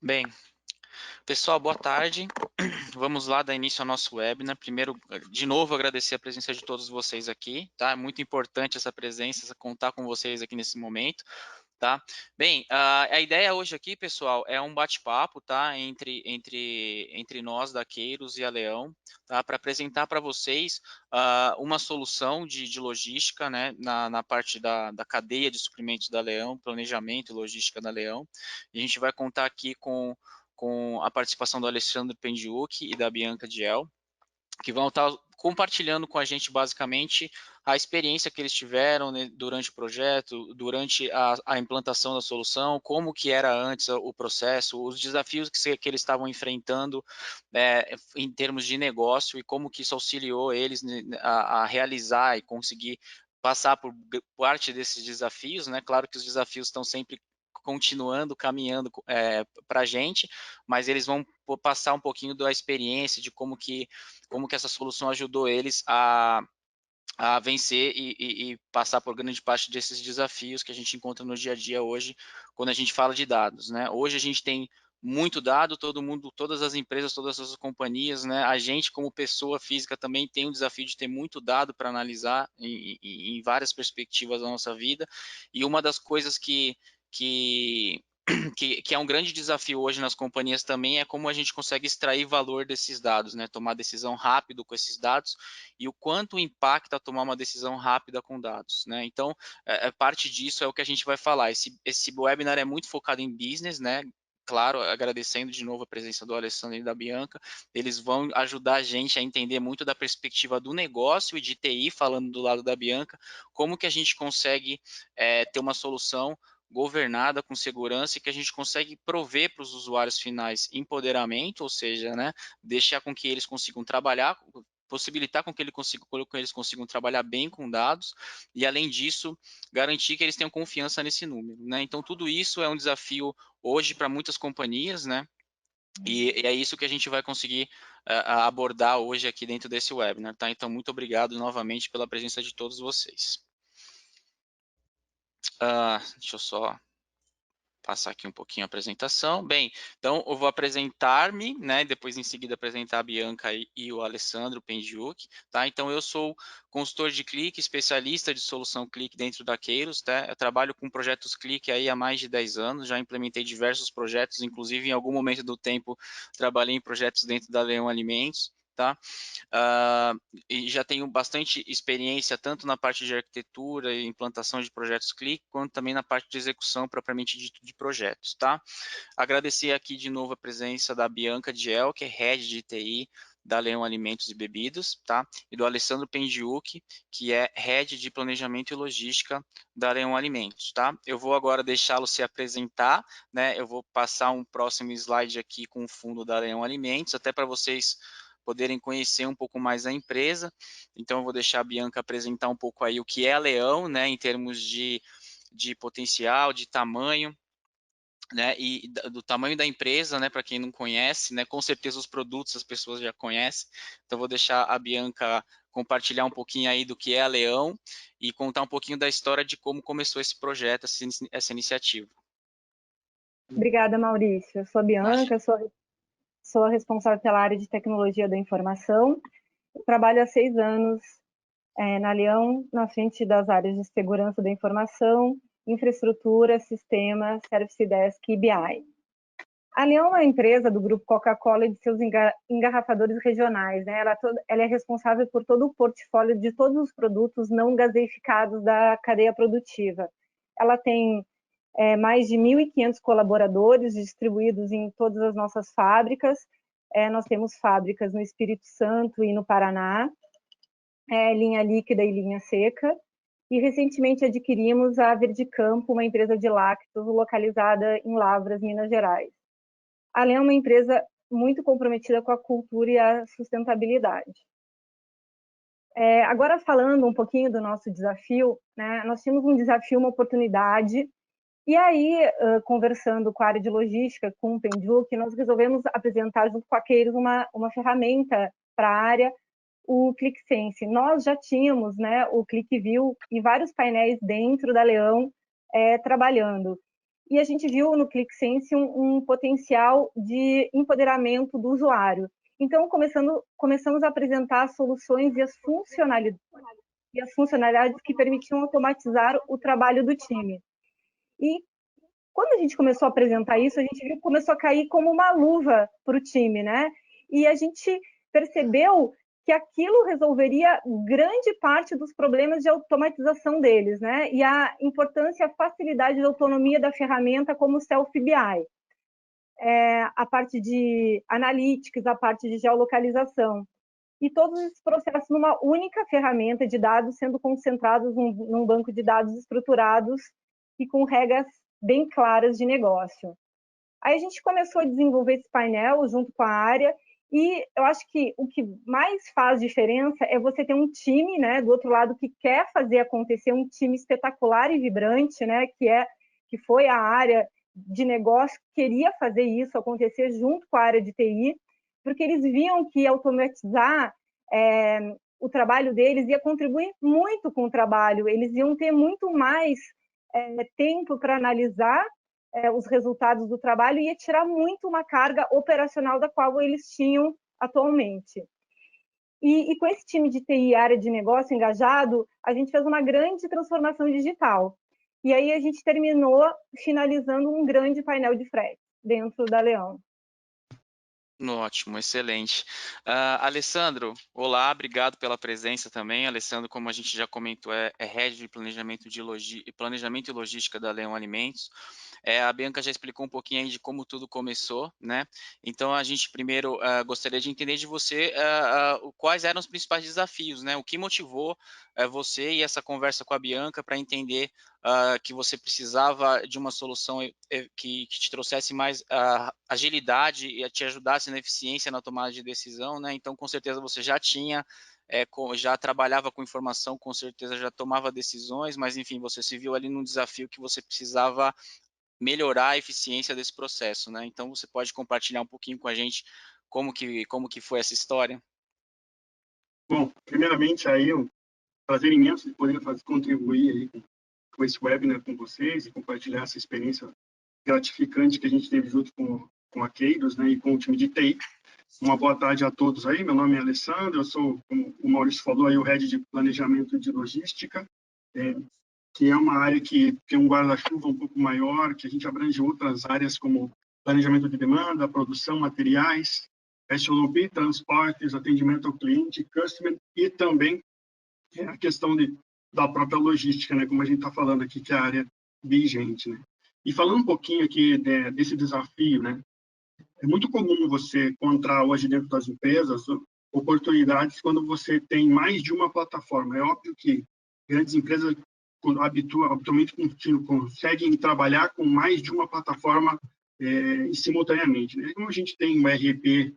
Bem, pessoal, boa tarde. Vamos lá dar início ao nosso webinar. Primeiro, de novo, agradecer a presença de todos vocês aqui, tá? É muito importante essa presença, contar com vocês aqui nesse momento, tá? Bem, a ideia hoje aqui, pessoal, é um bate-papo, tá? Entre nós, da Queiros e a Leão, tá? Para apresentar para vocês uma solução de logística, né? Na parte da cadeia de suprimentos da Leão, planejamento e logística da Leão. E a gente vai contar aqui com a participação do Alessandro Pendiuc e da Bianca Diel, que vão estar compartilhando com a gente basicamente a experiência que eles tiveram, né, durante o projeto, durante a implantação da solução, como que era antes o processo, os desafios que eles estavam enfrentando em termos de negócio e como que isso auxiliou eles, né, a realizar e conseguir passar por parte desses desafios, né? Claro que os desafios estão sempre continuando, caminhando para a gente, mas eles vão passar um pouquinho da experiência de como que essa solução ajudou eles a vencer e passar por grande parte desses desafios que a gente encontra no dia a dia hoje, quando a gente fala de dados, né? Hoje a gente tem muito dado, todo mundo, todas as empresas, todas as companhias, né? A gente, como pessoa física, também tem um desafio de ter muito dado para analisar em várias perspectivas da nossa vida. E uma das coisas que que é um grande desafio hoje nas companhias também é como a gente consegue extrair valor desses dados, né? Tomar decisão rápido com esses dados e o quanto impacta tomar uma decisão rápida com dados, né? Então, parte disso é o que a gente vai falar. Esse webinar é muito focado em business, né? Claro, agradecendo de novo a presença do Alessandro e da Bianca, eles vão ajudar a gente a entender muito da perspectiva do negócio e de TI, falando do lado da Bianca, como que a gente consegue ter uma solução governada com segurança e que a gente consegue prover para os usuários finais empoderamento, ou seja, né, deixar com que eles consigam trabalhar, possibilitar com que eles consigam trabalhar bem com dados e, além disso, garantir que eles tenham confiança nesse número, né? Então, tudo isso é um desafio hoje para muitas companhias, né? E é isso que a gente vai conseguir abordar hoje aqui dentro desse webinar, tá? Então, muito obrigado novamente pela presença de todos vocês. Deixa eu só passar aqui um pouquinho a apresentação. Bem, então eu vou apresentar-me, né? Depois em seguida apresentar a Bianca e o Alessandro Pendiuc, tá? Então eu sou consultor de clique, especialista de solução clique dentro da Queiros, tá? Eu trabalho com projetos clique aí há mais de 10 anos, já implementei diversos projetos, inclusive em algum momento do tempo trabalhei em projetos dentro da Leão Alimentos, tá? E já tenho bastante experiência tanto na parte de arquitetura e implantação de projetos clique, quanto também na parte de execução propriamente dito de projetos, tá? Agradecer aqui de novo a presença da Bianca Diel, que é Head de TI da Leão Alimentos e Bebidas, tá? E do Alessandro Pendiuc, que é Head de Planejamento e Logística da Leão Alimentos, tá? Eu vou agora deixá-lo se apresentar, né? Eu vou passar um próximo slide aqui com o fundo da Leão Alimentos, até para vocês poderem conhecer um pouco mais a empresa. Então, eu vou deixar a Bianca apresentar um pouco aí o que é a Leão, né, em termos de potencial, de tamanho, né, e do tamanho da empresa, né, para quem não conhece, né, com certeza os produtos as pessoas já conhecem. Então, vou deixar a Bianca compartilhar um pouquinho aí do que é a Leão e contar um pouquinho da história de como começou esse projeto, essa iniciativa. Obrigada, Maurício. Eu sou a Bianca, sou a responsável pela área de tecnologia da informação. Eu trabalho há 6 anos na Leão, na frente das áreas de segurança da informação, infraestrutura, sistemas, Service Desk e BI. A Leão é uma empresa do grupo Coca-Cola e de seus engarrafadores regionais, né? Ela é responsável por todo o portfólio de todos os produtos não gaseificados da cadeia produtiva. Ela tem mais de 1.500 colaboradores distribuídos em todas as nossas fábricas. Nós temos fábricas no Espírito Santo e no Paraná, linha líquida e linha seca. E recentemente adquirimos a Verdicampo, uma empresa de lácteos localizada em Lavras, Minas Gerais. A Leão é uma empresa muito comprometida com a cultura e a sustentabilidade. Agora falando um pouquinho do nosso desafio, né, nós tínhamos um desafio, uma oportunidade. E aí, conversando com a área de logística, com o Pendiuc, nós resolvemos apresentar junto com a Queiros uma ferramenta para a área, o ClickSense. Nós já tínhamos, né, o ClickView e vários painéis dentro da Leão trabalhando. e a gente viu no ClickSense um potencial de empoderamento do usuário. Então, começamos a apresentar soluções e as funcionalidades que permitiam automatizar o trabalho do time. E quando a gente começou a apresentar isso, a gente viu que começou a cair como uma luva para o time, né? E a gente percebeu que aquilo resolveria grande parte dos problemas de automatização deles, né? E a importância, a facilidade da autonomia da ferramenta como o Self-BI. A parte de analytics, a parte de geolocalização. E todos esses processos numa única ferramenta de dados sendo concentrados num banco de dados estruturados e com regras bem claras de negócio. Aí a gente começou a desenvolver esse painel junto com a área e eu acho que o que mais faz diferença é você ter um time, né, do outro lado que quer fazer acontecer, um time espetacular e vibrante, né, que foi a área de negócio que queria fazer isso acontecer junto com a área de TI, porque eles viam que automatizar o trabalho deles ia contribuir muito com o trabalho, eles iam ter muito mais tempo para analisar os resultados do trabalho e ia tirar muito uma carga operacional da qual eles tinham atualmente. E com esse time de TI, área de negócio engajado, a gente fez uma grande transformação digital. E aí a gente terminou finalizando um grande painel de frete dentro da Leão. Ótimo, excelente. Alessandro, olá, obrigado pela presença também. Alessandro, como a gente já comentou, é Head de Planejamento e Logística da Leão Alimentos. A Bianca já explicou um pouquinho aí de como tudo começou, né? Então, a gente primeiro gostaria de entender de você quais eram os principais desafios, né? O que motivou você e essa conversa com a Bianca para entender que você precisava de uma solução que te trouxesse mais agilidade e te ajudasse na eficiência na tomada de decisão, né? Então, com certeza você já tinha, já trabalhava com informação, com certeza já tomava decisões, mas enfim, você se viu ali num desafio que você precisava melhorar a eficiência desse processo, né? Então, você pode compartilhar um pouquinho com a gente como que foi essa história? Bom, primeiramente, aí, um prazer imenso de poder contribuir aí com esse webinar com vocês e compartilhar essa experiência gratificante que a gente teve junto com a Keiros, né, e com o time de TI. Uma boa tarde a todos aí. Meu nome é Alessandro, eu sou, como o Maurício falou, aí, o Head de Planejamento de Logística, que é uma área que tem um guarda-chuva um pouco maior, que a gente abrange outras áreas como planejamento de demanda, produção, materiais, SOP, transportes, atendimento ao cliente, customer e também a questão da própria logística, né, como a gente está falando aqui, que é a área vigente, né. E falando um pouquinho aqui desse desafio, né, é muito comum você encontrar hoje dentro das empresas oportunidades quando você tem mais de uma plataforma. É óbvio que grandes empresas habitualmente conseguem trabalhar com mais de uma plataforma simultaneamente, né. Como a gente tem um ERP,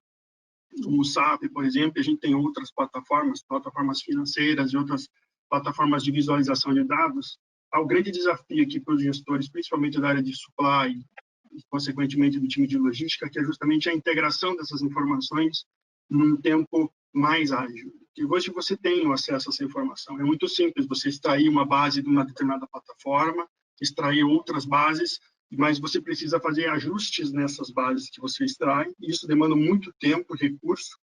como o SAP, por exemplo, a gente tem outras plataformas financeiras e outras plataformas de visualização de dados. Há o grande desafio aqui para os gestores, principalmente da área de supply, e, consequentemente, do time de logística, que é justamente a integração dessas informações num tempo mais ágil. E hoje você tem o acesso a essa informação. É muito simples você extrair uma base de uma determinada plataforma, extrair outras bases, mas você precisa fazer ajustes nessas bases que você extrai, e isso demanda muito tempo, recurso,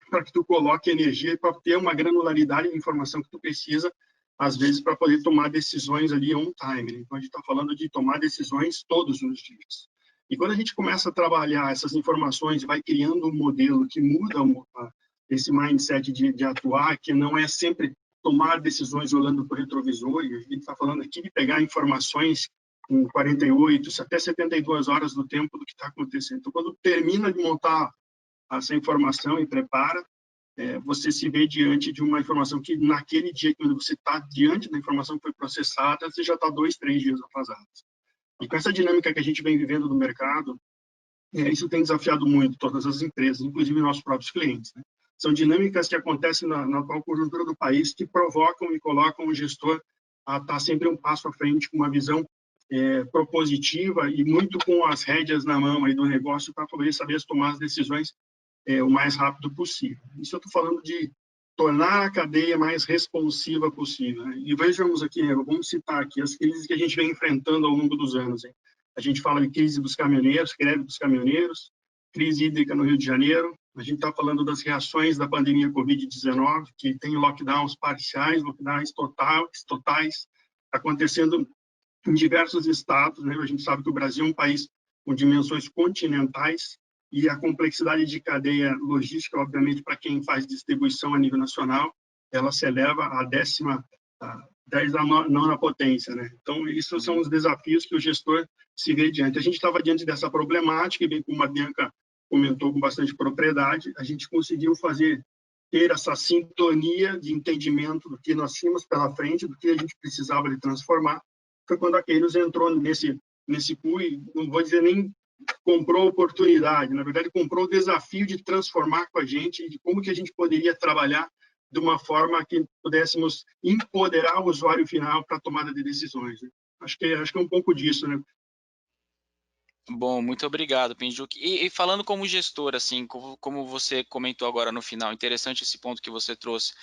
para que tu coloque energia para ter uma granularidade de informação que tu precisa, às vezes, para poder tomar decisões ali on time. Né? Então, a gente está falando de tomar decisões todos os dias. E quando a gente começa a trabalhar essas informações, vai criando um modelo que muda esse mindset de atuar, que não é sempre tomar decisões olhando para o retrovisor, e a gente está falando aqui de pegar informações em 48 até 72 horas do tempo do que está acontecendo. Então, quando termina de montar essa informação e prepara, você se vê diante de uma informação que, naquele dia, quando você está diante da informação que foi processada, você já está 2, 3 dias atrasado. E com essa dinâmica que a gente vem vivendo no mercado, isso tem desafiado muito todas as empresas, inclusive nossos próprios clientes. Né? São dinâmicas que acontecem na atual conjuntura do país que provocam e colocam o gestor a estar sempre um passo à frente, com uma visão propositiva e muito com as rédeas na mão aí do negócio para poder saber tomar as decisões o mais rápido possível. Isso eu estou falando de tornar a cadeia mais responsiva possível. Né? E vejamos aqui, vamos citar aqui as crises que a gente vem enfrentando ao longo dos anos. Hein? A gente fala de crise dos caminhoneiros, greve dos caminhoneiros, crise hídrica no Rio de Janeiro. A gente está falando das reações da pandemia Covid-19, que tem lockdowns parciais, lockdowns totais, acontecendo em diversos estados, né? A gente sabe que o Brasil é um país com dimensões continentais e a complexidade de cadeia logística, obviamente, para quem faz distribuição a nível nacional, ela se eleva à 10ª potência, né? Então, esses são os desafios que o gestor se vê diante. A gente estava diante dessa problemática e, bem como a Bianca comentou com bastante propriedade, a gente conseguiu ter essa sintonia de entendimento do que nós tínhamos pela frente, do que a gente precisava de transformar. Foi quando a Kairos entrou nesse pool e não vou dizer nem comprou oportunidade, na verdade comprou o desafio de transformar com a gente e de como que a gente poderia trabalhar de uma forma que pudéssemos empoderar o usuário final para a tomada de decisões, né? Acho que é um pouco disso, né? Bom, muito obrigado, Pinjuk. E falando como gestor, assim, como você comentou agora no final, interessante esse ponto que você trouxe,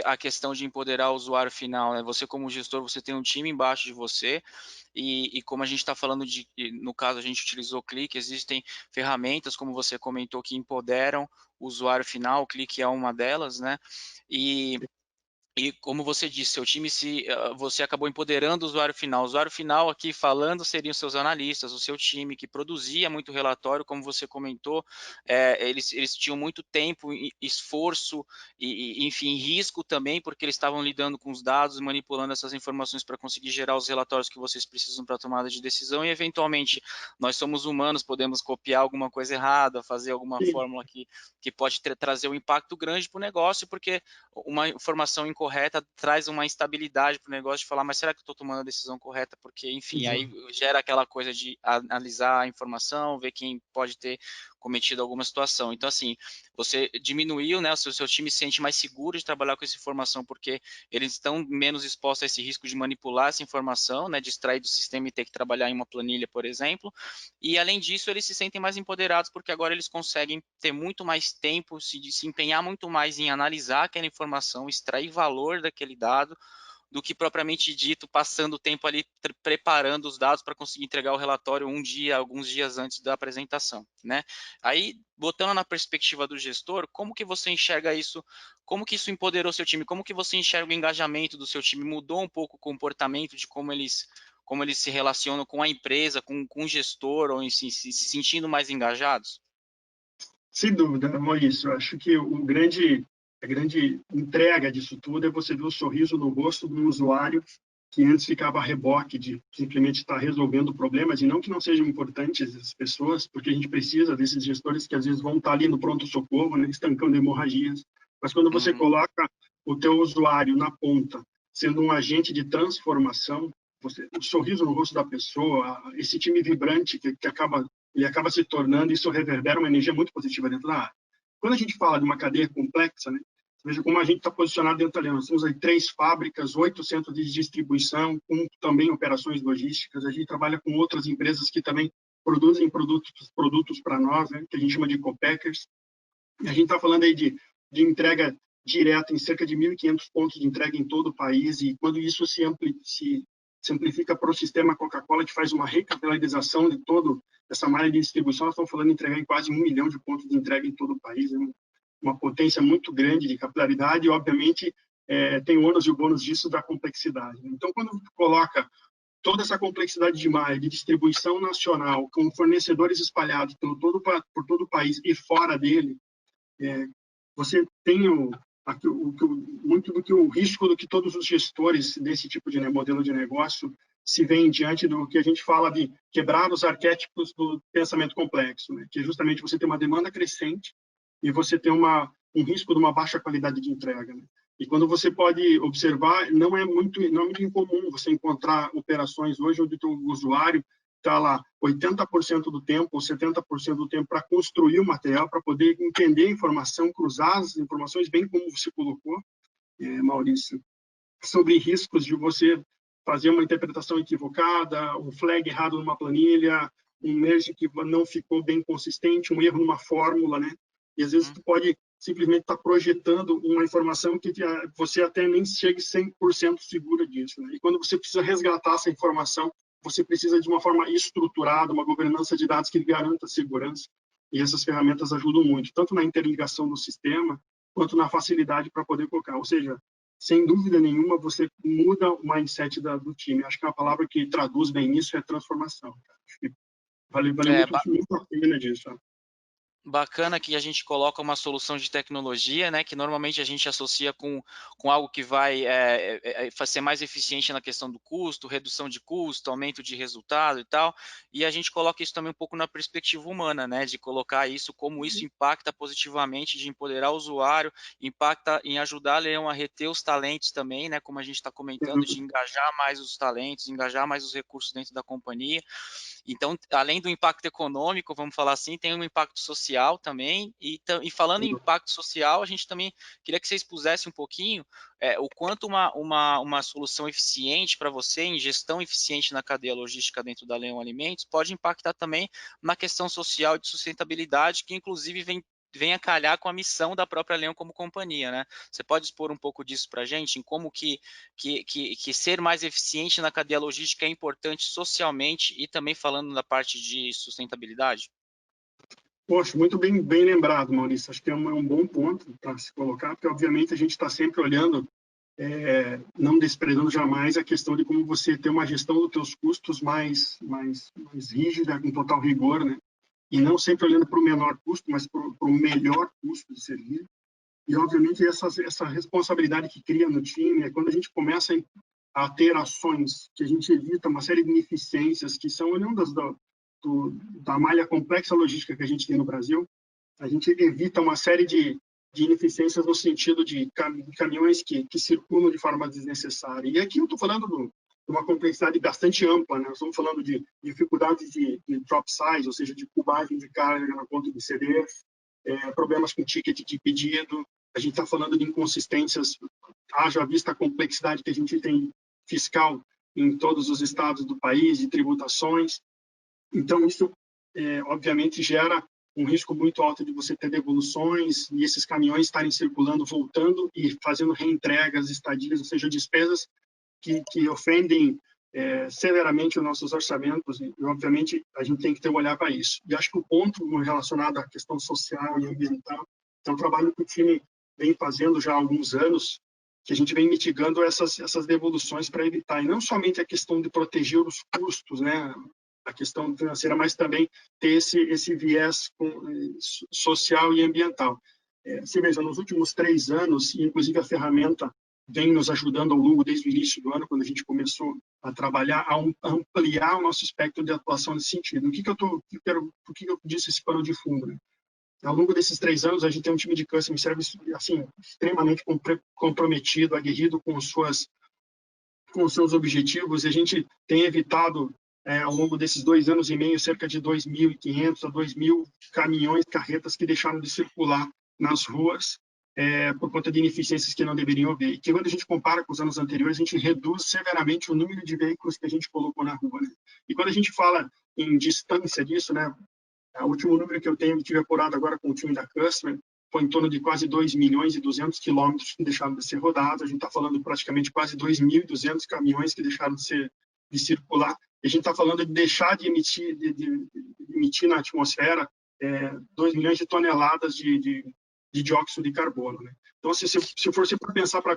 a questão de empoderar o usuário final, né? Você como gestor, você tem um time embaixo de você e como a gente está falando no caso a gente utilizou o Click, existem ferramentas, como você comentou, que empoderam o usuário final, o Click é uma delas, né? E como você disse, seu time você acabou empoderando o usuário final. O usuário final aqui falando seriam seus analistas, o seu time que produzia muito relatório, como você comentou, eles tinham muito tempo, esforço enfim, risco também, porque eles estavam lidando com os dados, manipulando essas informações para conseguir gerar os relatórios que vocês precisam para a tomada de decisão e, eventualmente, nós somos humanos, podemos copiar alguma coisa errada, fazer alguma fórmula que pode trazer um impacto grande para o negócio, porque uma informação incorreta traz uma instabilidade para o negócio de falar, mas será que eu estou tomando a decisão correta? Porque, enfim, aí gera aquela coisa de analisar a informação, ver quem pode ter cometido alguma situação. Então, assim, você diminuiu, né, o seu time se sente mais seguro de trabalhar com essa informação, porque eles estão menos expostos a esse risco de manipular essa informação, né, de extrair do sistema e ter que trabalhar em uma planilha, por exemplo. E, além disso, eles se sentem mais empoderados, porque agora eles conseguem ter muito mais tempo, se empenhar muito mais em analisar aquela informação, extrair valor daquele dado, do que propriamente dito passando o tempo ali preparando os dados para conseguir entregar o relatório alguns dias antes da apresentação, né? Aí, botando na perspectiva do gestor, como que você enxerga isso? Como que isso empoderou seu time? Como que você enxerga o engajamento do seu time? Mudou um pouco o comportamento de como eles se relacionam com a empresa, com o gestor, ou se sentindo mais engajados? Sem dúvida, Maurício. Eu acho que a grande entrega disso tudo é você ver o sorriso no rosto do usuário que antes ficava a reboque de simplesmente estar resolvendo problemas, e não que não sejam importantes as pessoas, porque a gente precisa desses gestores que às vezes vão estar ali no pronto-socorro, né, estancando hemorragias. Mas quando você coloca o teu usuário na ponta, sendo um agente de transformação, o sorriso no rosto da pessoa, esse time vibrante que acaba se tornando, isso reverbera uma energia muito positiva dentro da área. Quando a gente fala de uma cadeia complexa, né, veja como a gente está posicionado dentro da Aliança. Nós temos aí 3 fábricas, 8 centros de distribuição, com também operações logísticas. A gente trabalha com outras empresas que também produzem produtos para nós, né, que a gente chama de co-packers. E a gente está falando aí de entrega direta em cerca de 1.500 pontos de entrega em todo o país, e quando isso se amplifica para o sistema Coca-Cola, que faz uma recapitalização de toda essa malha de distribuição, nós estamos falando de entregar em quase 1 milhão de pontos de entrega em todo o país, né? Uma potência muito grande de capilaridade, e, obviamente, tem o ônus e o bônus disso da complexidade. Então, quando coloca toda essa complexidade de malha, de distribuição nacional, com fornecedores espalhados por todo o país e fora dele, você tem muito do que o risco do que todos os gestores desse tipo de modelo de negócio se veem diante do que a gente fala de quebrar os arquétipos do pensamento complexo, né? Que é justamente você ter uma demanda crescente e você ter um risco de uma baixa qualidade de entrega, né? E quando você pode observar, não é muito incomum você encontrar operações hoje onde o usuário está lá 80% do tempo ou 70% do tempo para construir o material, para poder entender a informação, cruzar as informações, bem como você colocou, Maurício, sobre riscos de você fazer uma interpretação equivocada, um flag errado numa planilha, um merge que não ficou bem consistente, um erro numa fórmula, né? E às vezes tu pode simplesmente estar projetando uma informação que você até nem chegue 100% segura disso, né? E quando você precisa resgatar essa informação, você precisa de uma forma estruturada, uma governança de dados que garanta a segurança, e essas ferramentas ajudam muito, tanto na interligação do sistema, quanto na facilidade para poder colocar. Ou seja, sem dúvida nenhuma, você muda o mindset do time. Acho que a palavra que traduz bem isso é transformação. Acho que valeu muito a pena disso. Bacana que a gente coloca uma solução de tecnologia, né, que normalmente a gente associa com algo que vai ser mais eficiente na questão do custo, redução de custo, aumento de resultado e tal, e a gente coloca isso também um pouco na perspectiva humana, né, de colocar isso, como isso impacta positivamente, de empoderar o usuário, impacta em ajudar a Leão a reter os talentos também, né, como a gente está comentando, de engajar mais os talentos, engajar mais os recursos dentro da companhia. Então, além do impacto econômico, vamos falar assim, tem um impacto social também, e falando em impacto social, a gente também queria que vocês pusessem um pouquinho o quanto uma solução eficiente para você, em gestão eficiente na cadeia logística dentro da Leão Alimentos, pode impactar também na questão social e de sustentabilidade, que inclusive vem a calhar com a missão da própria Leão como companhia, né? Você pode expor um pouco disso para a gente, em como que ser mais eficiente na cadeia logística é importante socialmente e também falando da parte de sustentabilidade? Poxa, muito bem lembrado, Maurício. Acho que é um bom ponto para se colocar, porque obviamente a gente está sempre olhando, não desprezando jamais a questão de como você ter uma gestão dos teus custos mais rígida, com total rigor, né? E não sempre olhando para o menor custo, mas para o melhor custo de serviço. E, obviamente, essa responsabilidade que cria no time é quando a gente começa a ter ações que a gente evita uma série de ineficiências que são oriundas da malha complexa logística que a gente tem no Brasil. A gente evita uma série de ineficiências no sentido de caminhões que circulam de forma desnecessária. E aqui eu estou falando de uma complexidade bastante ampla, né? Nós estamos falando de dificuldades de drop size, ou seja, de cubagem de carga na ponta de CDs, problemas com ticket de pedido. A gente está falando de inconsistências, haja vista a complexidade que a gente tem fiscal em todos os estados do país, de tributações. Então, isso, obviamente, gera um risco muito alto de você ter devoluções e esses caminhões estarem circulando, voltando e fazendo reentregas, estadias, ou seja, despesas que ofendem severamente os nossos orçamentos e, obviamente, a gente tem que ter um olhar para isso. E acho que o ponto relacionado à questão social e ambiental é um trabalho que o time vem fazendo já há alguns anos, que a gente vem mitigando essas devoluções para evitar, e não somente a questão de proteger os custos, né, a questão financeira, mas também ter esse viés social e ambiental. Você veja, nos últimos 3 anos, inclusive a ferramenta vem nos ajudando ao longo desde o início do ano, quando a gente começou a trabalhar, a ampliar o nosso espectro de atuação nesse sentido. Por que eu disse esse pano de fundo, né? Ao longo desses 3 anos, a gente tem um time de customer service assim, extremamente comprometido, aguerrido com os seus objetivos, e a gente tem evitado, ao longo desses 2 anos e meio, cerca de 2.500 a 2.000 caminhões, carretas que deixaram de circular nas ruas, por conta de ineficiências que não deveriam haver. E que, quando a gente compara com os anos anteriores, a gente reduz severamente o número de veículos que a gente colocou na rua, né? E quando a gente fala em distância disso, né, o último número que eu tive apurado agora com o time da Customer foi em torno de quase 2.200.000 quilômetros que deixaram de ser rodados. A gente está falando praticamente quase 2.200 caminhões que deixaram de circular. E a gente está falando de deixar de emitir na atmosfera 2 milhões de toneladas de dióxido de carbono, né? Então, se fosse para pensar, para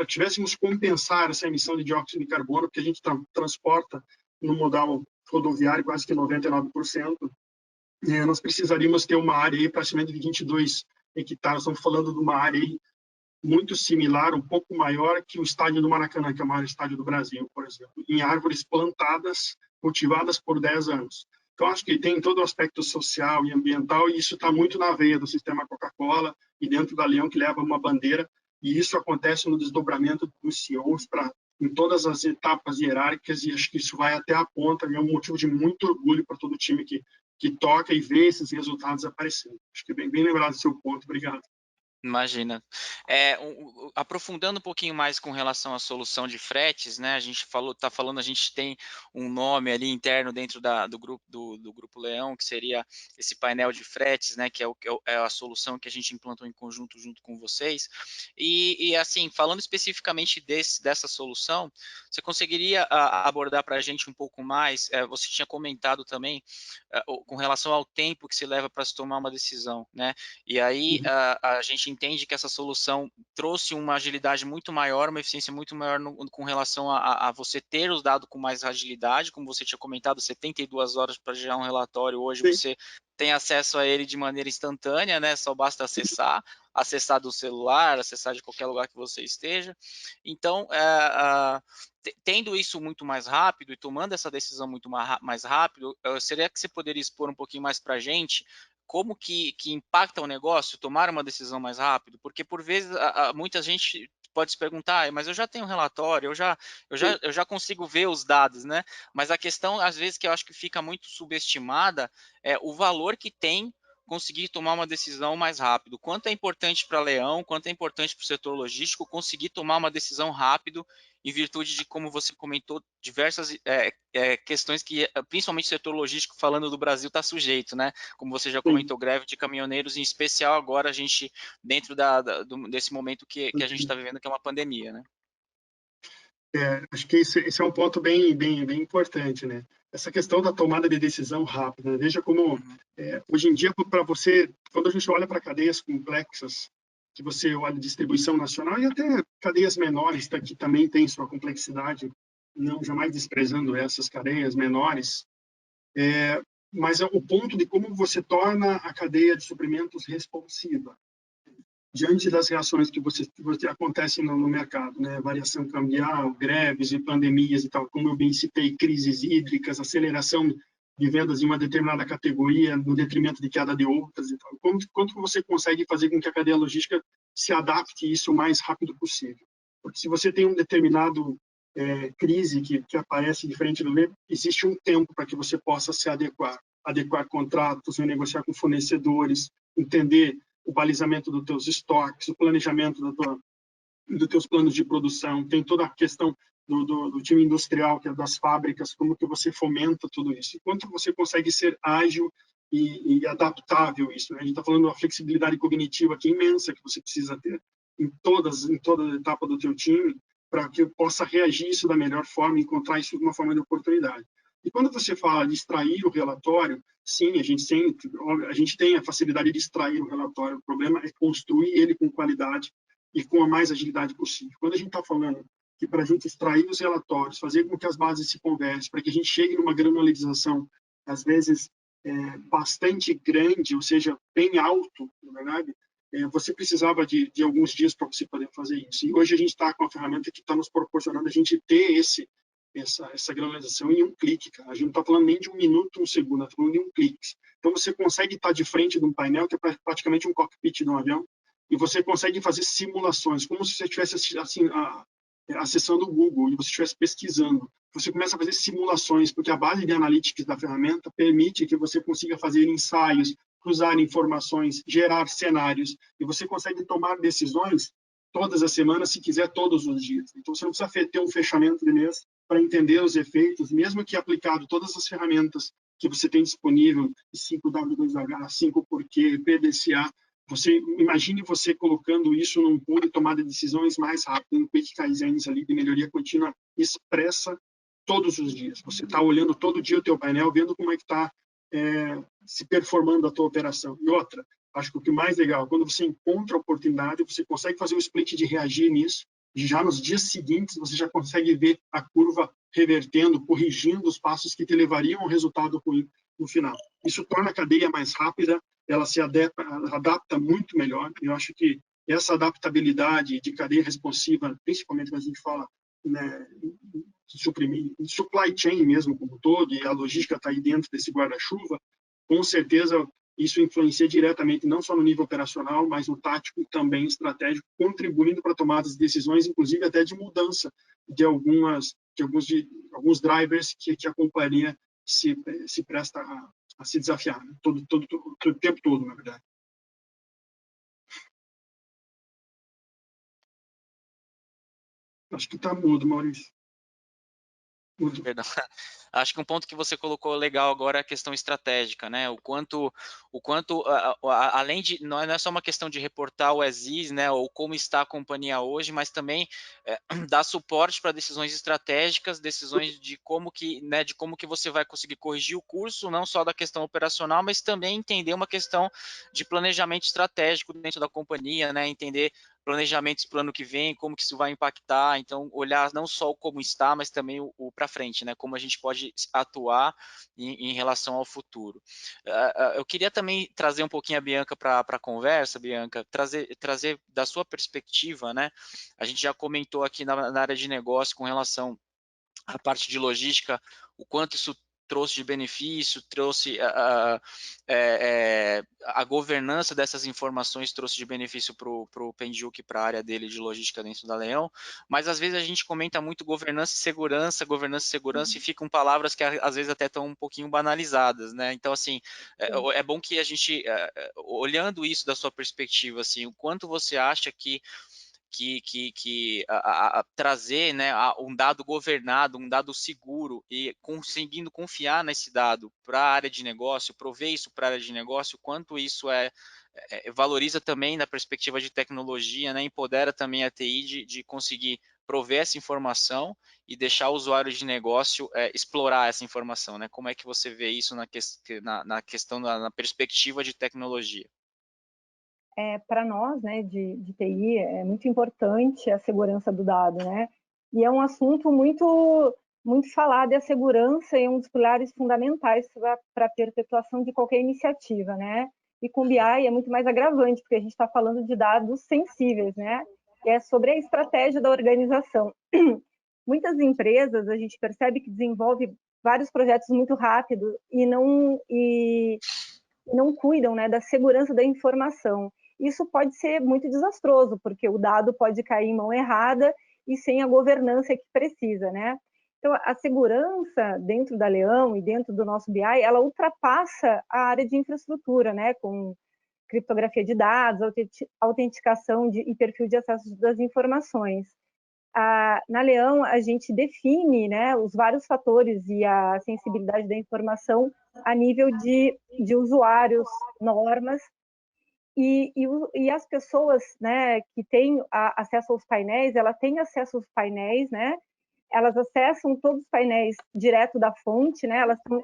tivéssemos compensar essa emissão de dióxido de carbono, porque a gente transporta no modal rodoviário quase que 99%, nós precisaríamos ter uma área aí praticamente de 22 hectares. Estamos falando de uma área aí muito similar, um pouco maior que o estádio do Maracanã, que é o maior estádio do Brasil, por exemplo, em árvores plantadas, cultivadas por 10 anos. Então, acho que tem todo o aspecto social e ambiental, e isso está muito na veia do sistema Coca-Cola e dentro da Leão, que leva uma bandeira, e isso acontece no desdobramento dos CEOs em todas as etapas hierárquicas, e acho que isso vai até a ponta, e é um motivo de muito orgulho para todo o time que toca e vê esses resultados aparecendo. Acho que é bem lembrado do seu ponto. Obrigado. Imagina. Aprofundando um pouquinho mais com relação à solução de fretes, né? A gente está falando, a gente tem um nome ali interno dentro do grupo do Grupo Leão, que seria esse painel de fretes, né? Que é a solução que a gente implantou em conjunto junto com vocês. E assim, falando especificamente dessa solução, você conseguiria abordar para a gente um pouco mais? Você tinha comentado também com relação ao tempo que se leva para se tomar uma decisão, né? E aí a gente entende que essa solução trouxe uma agilidade muito maior, uma eficiência muito maior com relação a você ter os dados com mais agilidade, como você tinha comentado, 72 horas para gerar um relatório, hoje Sim. você tem acesso a ele de maneira instantânea, né? Só basta acessar do celular, acessar de qualquer lugar que você esteja. Então, tendo isso muito mais rápido e tomando essa decisão muito mais rápido, seria que você poderia expor um pouquinho mais para a gente como que impacta o negócio tomar uma decisão mais rápido? Porque, por vezes, muita gente pode se perguntar, mas eu já tenho um relatório, eu já consigo ver os dados, né? Mas a questão, às vezes, que eu acho que fica muito subestimada é o valor que tem conseguir tomar uma decisão mais rápido. Quanto é importante para Leão, quanto é importante para o setor logístico conseguir tomar uma decisão rápido em virtude de, como você comentou, diversas questões que, principalmente o setor logístico, falando do Brasil, está sujeito, né? Como você já comentou, greve de caminhoneiros, em especial agora a gente, dentro desse momento que a gente está vivendo, que é uma pandemia, né? Acho que esse é um ponto bem importante, né? Essa questão da tomada de decisão rápida. Né? Veja como, hoje em dia, para você, quando a gente olha para cadeias complexas, que você olha distribuição nacional e até cadeias menores, que também tem sua complexidade, não jamais desprezando essas cadeias menores, mas é o ponto de como você torna a cadeia de suprimentos responsiva diante das reações que acontecem no mercado, né? Variação cambial, greves e pandemias e tal, como eu bem citei, crises hídricas, aceleração de vendas em uma determinada categoria no detrimento de queda de outras e tal. Quanto você consegue fazer com que a cadeia logística se adapte isso o mais rápido possível? Porque se você tem um determinado crise que aparece diferente do mesmo, existe um tempo para que você possa se adequar contratos, renegociar com fornecedores, entender o balizamento dos teus estoques, o planejamento dos teus planos de produção, tem toda a questão do time industrial, que é das fábricas, como que você fomenta tudo isso. Quanto você consegue ser ágil e adaptável isso, né? A gente está falando da flexibilidade cognitiva que é imensa que você precisa ter em toda a etapa do teu time para que possa reagir isso da melhor forma, encontrar isso de uma forma de oportunidade. E quando você fala de extrair o relatório, sim, a gente tem a facilidade de extrair o relatório. O problema é construir ele com qualidade e com a mais agilidade possível. Quando a gente está falando que para a gente extrair os relatórios, fazer com que as bases se conversem, para que a gente chegue numa granularização, às vezes bastante grande, ou seja, bem alto, na verdade, você precisava de alguns dias para você poder fazer isso. E hoje a gente está com a ferramenta que está nos proporcionando a gente ter essa granularização em um clique, cara. A gente não está falando nem de um minuto, um segundo, está falando de um clique. Então, você consegue estar de frente de um painel que é praticamente um cockpit de um avião e você consegue fazer simulações, como se você estivesse assim, acessando o Google e você estivesse pesquisando. Você começa a fazer simulações, porque a base de analytics da ferramenta permite que você consiga fazer ensaios, cruzar informações, gerar cenários, e você consegue tomar decisões todas as semanas, se quiser, todos os dias. Então, você não precisa ter um fechamento de mês para entender os efeitos, mesmo que aplicado todas as ferramentas que você tem disponível, 5W2H, 5porquê, PDCA, imagine você colocando isso num pool de tomada de decisões mais rápido, no Quick Kaizens ali de melhoria contínua expressa todos os dias. Você está olhando todo dia o teu painel, vendo como é que está se performando a tua operação. E outra, acho que o que mais legal, quando você encontra a oportunidade, você consegue fazer o split de reagir nisso, e já nos dias seguintes você já consegue ver a curva revertendo, corrigindo os passos que te levariam ao resultado ruim no final. Isso torna a cadeia mais rápida, ela se adapta muito melhor. Eu acho que essa adaptabilidade de cadeia responsiva, principalmente quando a gente fala, né, de supply chain mesmo como um todo, e a logística está aí dentro desse guarda-chuva, com certeza isso influencia diretamente não só no nível operacional, mas no tático e também estratégico, contribuindo para tomadas de decisões, inclusive até de mudança de alguns drivers que a companhia se presta a se desafiar, né? todo o tempo todo, na verdade. Acho que está mudo, Maurício. Mudo. Perdão. Acho que um ponto que você colocou legal agora é a questão estratégica, né? O quanto além de, não é só uma questão de reportar o as-is, né? Ou como está a companhia hoje, mas também dar suporte para decisões estratégicas, decisões de como que, né? De como que você vai conseguir corrigir o curso, não só da questão operacional, mas também entender uma questão de planejamento estratégico dentro da companhia, né? Entender planejamentos para o ano que vem, como que isso vai impactar, então olhar não só o como está, mas também o para frente, né? Como a gente pode atuar em relação ao futuro. Eu queria também trazer um pouquinho a Bianca para a conversa, Bianca, trazer da sua perspectiva, né? A gente já comentou aqui na área de negócio com relação à parte de logística, o quanto isso trouxe de benefício, trouxe a governança dessas informações trouxe de benefício para o Pendiuk, para a área dele de logística dentro da Leão, mas às vezes a gente comenta muito governança e segurança, e ficam palavras que às vezes até estão um pouquinho banalizadas, né? Então, assim, é bom que a gente, olhando isso da sua perspectiva, assim, o quanto você acha que trazer, né, um dado governado, um dado seguro e conseguindo confiar nesse dado para a área de negócio, prover isso para a área de negócio, quanto isso valoriza também na perspectiva de tecnologia, né, empodera também a TI de conseguir prover essa informação e deixar o usuário de negócio explorar essa informação, né? Como é que você vê isso na questão, na perspectiva de tecnologia? Para nós, né, de TI, é muito importante a segurança do dado, né? E é um assunto muito falado, e a segurança é um dos pilares fundamentais para a perpetuação de qualquer iniciativa, né? E com BI é muito mais agravante, porque a gente está falando de dados sensíveis, né? E é sobre a estratégia da organização. Muitas empresas, a gente percebe que desenvolve vários projetos muito rápido e não cuidam, né, da segurança da informação. Isso pode ser muito desastroso, porque o dado pode cair em mão errada e sem a governança que precisa, né? Então, a segurança dentro da Leão e dentro do nosso BI, ela ultrapassa a área de infraestrutura, né? Com criptografia de dados, autenticação e perfil de acesso das informações. Na Leão, a gente define, né, os vários fatores e a sensibilidade da informação a nível de usuários, normas, e as pessoas, né, que têm acesso aos painéis, ela tem acesso aos painéis, né, elas acessam todos os painéis direto da fonte, né, elas estão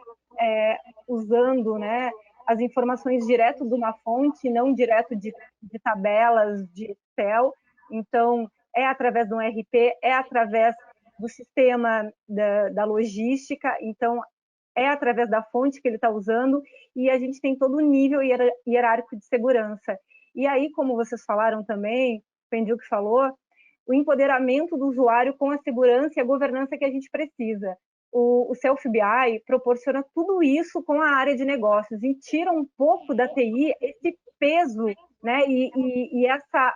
usando, né, as informações direto de uma fonte, não direto de tabelas de Excel. Então, é através do ERP, é através do sistema da logística, então é através da fonte que ele está usando, e a gente tem todo o nível hierárquico de segurança. E aí, como vocês falaram também, o Pendiuk falou, o empoderamento do usuário com a segurança e a governança que a gente precisa. O Self-BI proporciona tudo isso com a área de negócios e tira um pouco da TI esse peso, né, e essa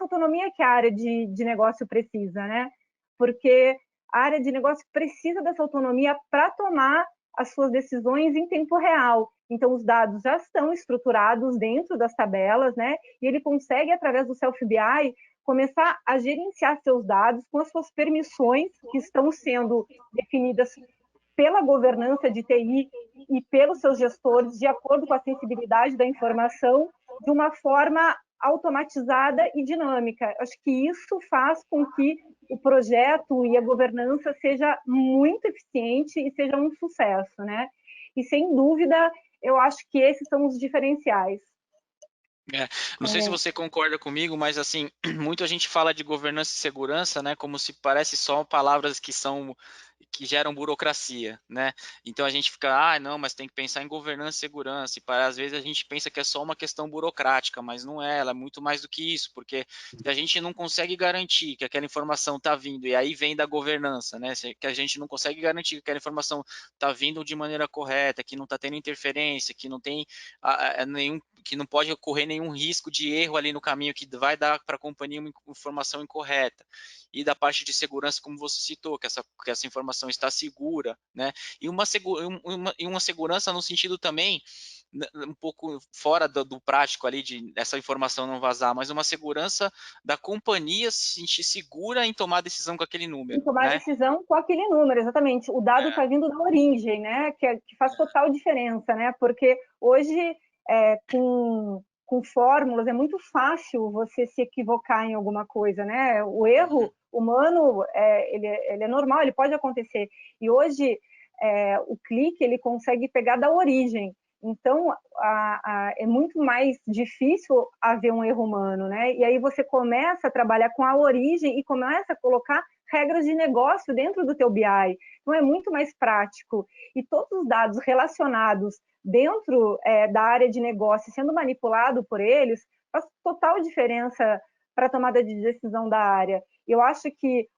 autonomia que a área de negócio precisa, né? Porque a área de negócio precisa dessa autonomia para tomar as suas decisões em tempo real. Então, os dados já estão estruturados dentro das tabelas, né? E ele consegue, através do Self-BI, começar a gerenciar seus dados com as suas permissões que estão sendo definidas pela governança de TI e pelos seus gestores, de acordo com a sensibilidade da informação, de uma forma automatizada e dinâmica. Acho que isso faz com que o projeto e a governança seja muito eficiente e seja um sucesso, né? E, sem dúvida, eu acho que esses são os diferenciais. Não sei se você concorda comigo, mas assim, muita gente fala de governança e segurança, né, como se parece só palavras que geram burocracia, né? Então a gente fica, não, mas tem que pensar em governança e segurança, e às vezes a gente pensa que é só uma questão burocrática, mas não é, ela é muito mais do que isso, porque se a gente não consegue garantir que aquela informação está vindo, e aí vem da governança, né? Que a gente não consegue garantir que aquela informação está vindo de maneira correta, que não está tendo interferência, que não tem que não pode ocorrer nenhum risco de erro ali no caminho que vai dar para a companhia uma informação incorreta. E da parte de segurança, como você citou, que essa informação informação está segura, né? E uma segurança no sentido também, um pouco fora do prático ali, de essa informação não vazar, mas uma segurança da companhia se sentir segura em tomar decisão com aquele número. Em tomar né? decisão com aquele número, exatamente. O dado está vindo da origem, né? Que faz total diferença, né? Porque hoje, com fórmulas, é muito fácil você se equivocar em alguma coisa, né? O erro humano, ele é normal, ele pode acontecer. E hoje, o clique, ele consegue pegar da origem. Então, é muito mais difícil haver um erro humano, né? E aí você começa a trabalhar com a origem e começa a colocar regras de negócio dentro do teu BI. Então, é muito mais prático. E todos os dados relacionados dentro da área de negócio, sendo manipulado por eles, faz total diferença para a tomada de decisão da área. Eu acho que,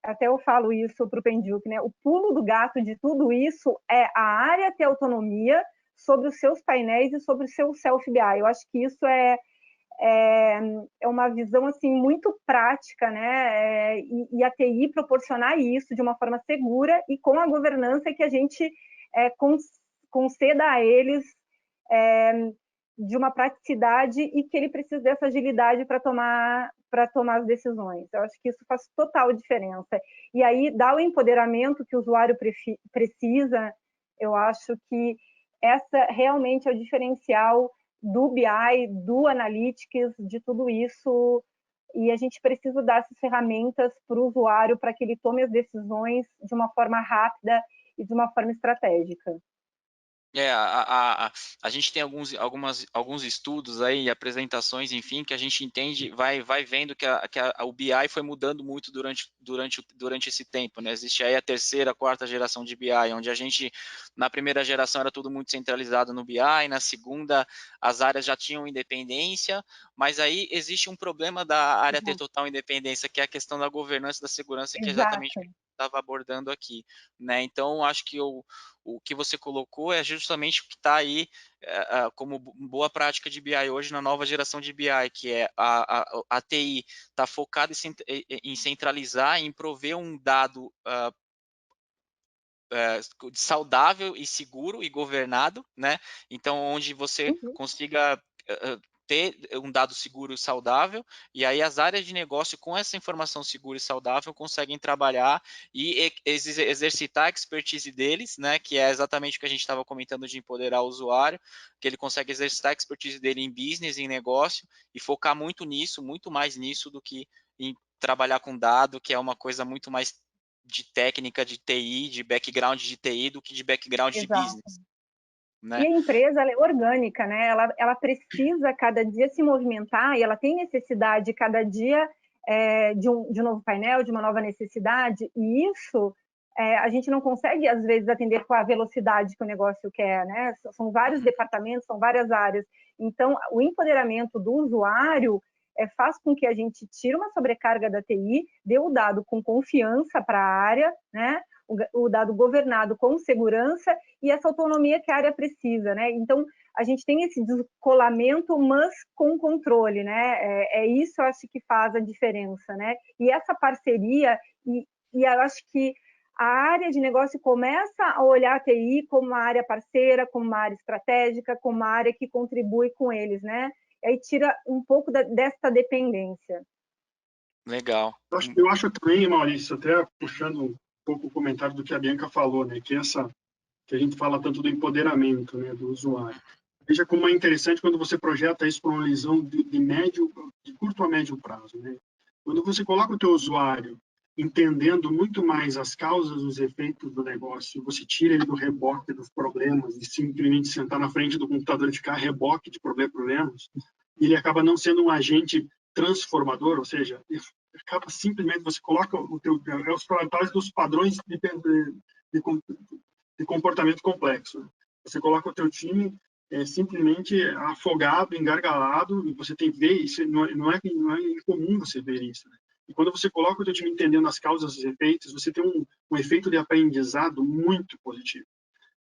até eu falo isso para o Pendiuk, né? O pulo do gato de tudo isso é a área ter autonomia sobre os seus painéis e sobre o seu self-BI. Eu acho que isso é uma visão assim muito prática, né? E a TI proporcionar isso de uma forma segura e com a governança que a gente conceda a eles de uma praticidade e que ele precisa dessa agilidade para tomar as decisões. Eu acho que isso faz total diferença. E aí dá o empoderamento que o usuário precisa. Eu acho que essa realmente é o diferencial do BI, do Analytics, de tudo isso, e a gente precisa dar essas ferramentas para o usuário para que ele tome as decisões de uma forma rápida e de uma forma estratégica. A gente tem alguns estudos aí, apresentações, enfim, que a gente entende, vai vendo que o BI foi mudando muito durante esse tempo, né? Existe aí a terceira, quarta geração de BI, onde a gente, na primeira geração, era tudo muito centralizado no BI, na segunda, as áreas já tinham independência, mas aí existe um problema da área ter total independência, que é a questão da governança da segurança, que é exatamente o que estava abordando aqui, né? Então, acho que o que você colocou é justamente o que está aí como boa prática de BI hoje na nova geração de BI, que é a TI está focada em centralizar, em prover um dado saudável e seguro e governado, né? Então, onde você consiga ter um dado seguro e saudável, e aí as áreas de negócio com essa informação segura e saudável conseguem trabalhar e exercitar a expertise deles, né, que é exatamente o que a gente estava comentando de empoderar o usuário, que ele consegue exercitar a expertise dele em business, em negócio, e focar muito nisso, muito mais nisso do que em trabalhar com dado, que é uma coisa muito mais de técnica, de TI, de background de TI, do que de background de business. Né? E a empresa, ela é orgânica, né? Ela precisa cada dia se movimentar e ela tem necessidade cada dia de um novo painel, de uma nova necessidade, e isso a gente não consegue, às vezes, atender com a velocidade que o negócio quer, né? São vários departamentos, são várias áreas. Então, o empoderamento do usuário faz com que a gente tire uma sobrecarga da TI, dê o dado com confiança para a área, né? O dado governado com segurança e essa autonomia que a área precisa, né? Então, a gente tem esse descolamento, mas com controle, né? Isso, eu acho, que faz a diferença, né? E essa parceria, e eu acho que a área de negócio começa a olhar a TI como uma área parceira, como uma área estratégica, como uma área que contribui com eles, né? E aí tira um pouco dessa dependência. Legal. Eu acho também, Maurício, até puxando um pouco o comentário do que a Bianca falou, né, que a gente fala tanto do empoderamento, né, do usuário. Veja como é interessante quando você projeta isso para uma visão de curto a médio prazo, né? Quando você coloca o teu usuário entendendo muito mais as causas, os efeitos do negócio, você tira ele do reboque dos problemas e simplesmente sentar na frente do computador e ficar reboque de problemas, ele acaba não sendo um agente transformador, ou seja, acaba simplesmente você coloca os frontais dos padrões de comportamento complexo. Você coloca o teu time simplesmente afogado, engargalado, e você tem que ver isso, não é incomum você ver isso. Né? E quando você coloca o teu time entendendo as causas e os efeitos, você tem um efeito de aprendizado muito positivo.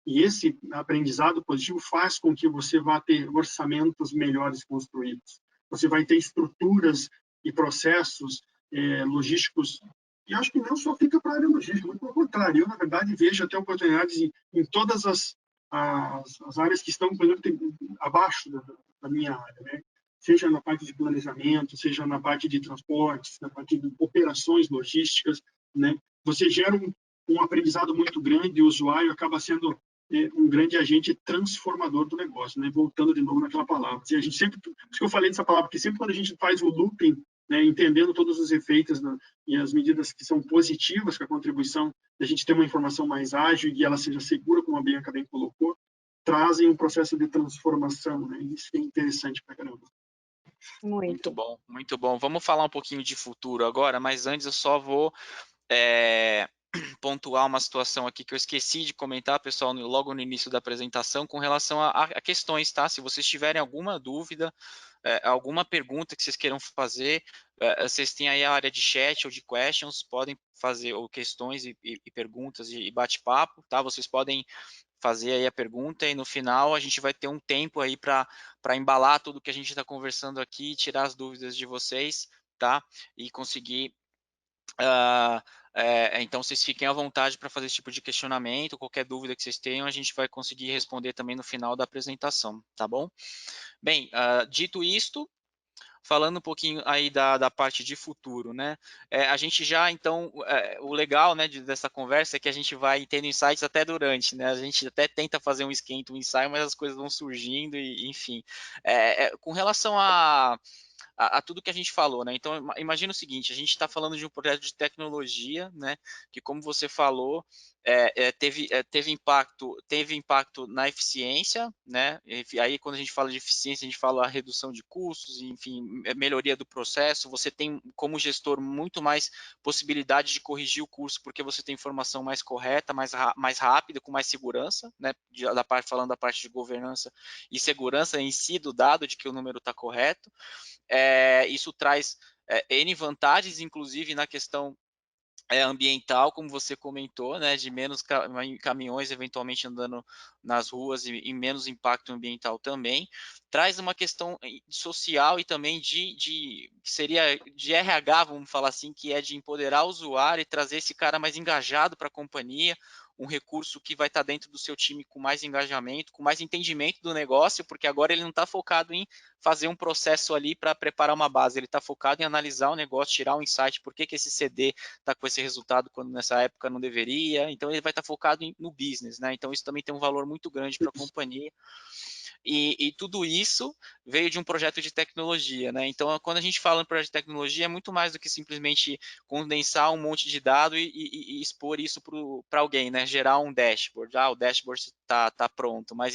E esse aprendizado positivo faz com que você vá ter orçamentos melhores construídos. Você vai ter estruturas e processos logísticos E acho que não só fica para a área logística, muito pelo contrário. Eu, na verdade, vejo até oportunidades em todas as áreas que estão, por exemplo, abaixo da minha área, né? Seja na parte de planejamento, seja na parte de transportes, na parte de operações logísticas, né? Você gera um aprendizado muito grande e o usuário acaba sendo um grande agente transformador do negócio, né? Voltando de novo naquela palavra. A gente sempre, por isso que eu falei dessa palavra, porque sempre quando a gente faz o looping, né, entendendo todos os efeitos e as medidas que são positivas com a contribuição, a gente ter uma informação mais ágil e ela seja segura, como a Bianca bem colocou, trazem um processo de transformação, né? Isso é interessante pra caramba. Muito bom, muito bom. Vamos falar um pouquinho de futuro agora, mas antes eu só vou pontuar uma situação aqui que eu esqueci de comentar, pessoal, logo no início da apresentação, com relação a questões, tá? Se vocês tiverem alguma dúvida, alguma pergunta que vocês queiram fazer, vocês têm aí a área de chat ou de questions, podem fazer ou questões e perguntas e bate-papo, tá? Vocês podem fazer aí a pergunta e no final a gente vai ter um tempo aí para embalar tudo que a gente está conversando aqui, tirar as dúvidas de vocês, tá? E conseguir então, vocês fiquem à vontade para fazer esse tipo de questionamento, qualquer dúvida que vocês tenham, a gente vai conseguir responder também no final da apresentação, tá bom? Bem, dito isto, falando um pouquinho aí da parte de futuro, né? A gente já, então, o legal, né, dessa conversa é que a gente vai tendo insights até durante, né? A gente até tenta fazer um esquenta, um ensaio, mas as coisas vão surgindo e enfim. Com relação a tudo que a gente falou, né? Então, imagina o seguinte, a gente está falando de um projeto de tecnologia, né? Que, como você falou, teve impacto na eficiência, né? E aí, quando a gente fala de eficiência, a gente fala a redução de custos, enfim, melhoria do processo. Você tem, como gestor, muito mais possibilidade de corrigir o curso, porque você tem informação mais correta, mais rápida, com mais segurança, né? Falando da parte de governança e segurança em si do dado, de que o número está correto. Isso traz N vantagens, inclusive na questão ambiental, como você comentou, né, de menos caminhões eventualmente andando nas ruas e menos impacto ambiental também. Traz uma questão social e também que seria de RH, vamos falar assim, que é de empoderar o usuário e trazer esse cara mais engajado para a companhia, um recurso que vai estar dentro do seu time com mais engajamento, com mais entendimento do negócio, porque agora ele não está focado em fazer um processo ali para preparar uma base, ele está focado em analisar o negócio, tirar um insight, por que esse CD está com esse resultado quando nessa época não deveria, então ele vai estar focado no business, né? Então isso também tem um valor muito grande para a companhia. E tudo isso veio de um projeto de tecnologia, né? Então, quando a gente fala em projeto de tecnologia, é muito mais do que simplesmente condensar um monte de dados e expor isso para alguém, né? Gerar um dashboard. O dashboard está pronto, mas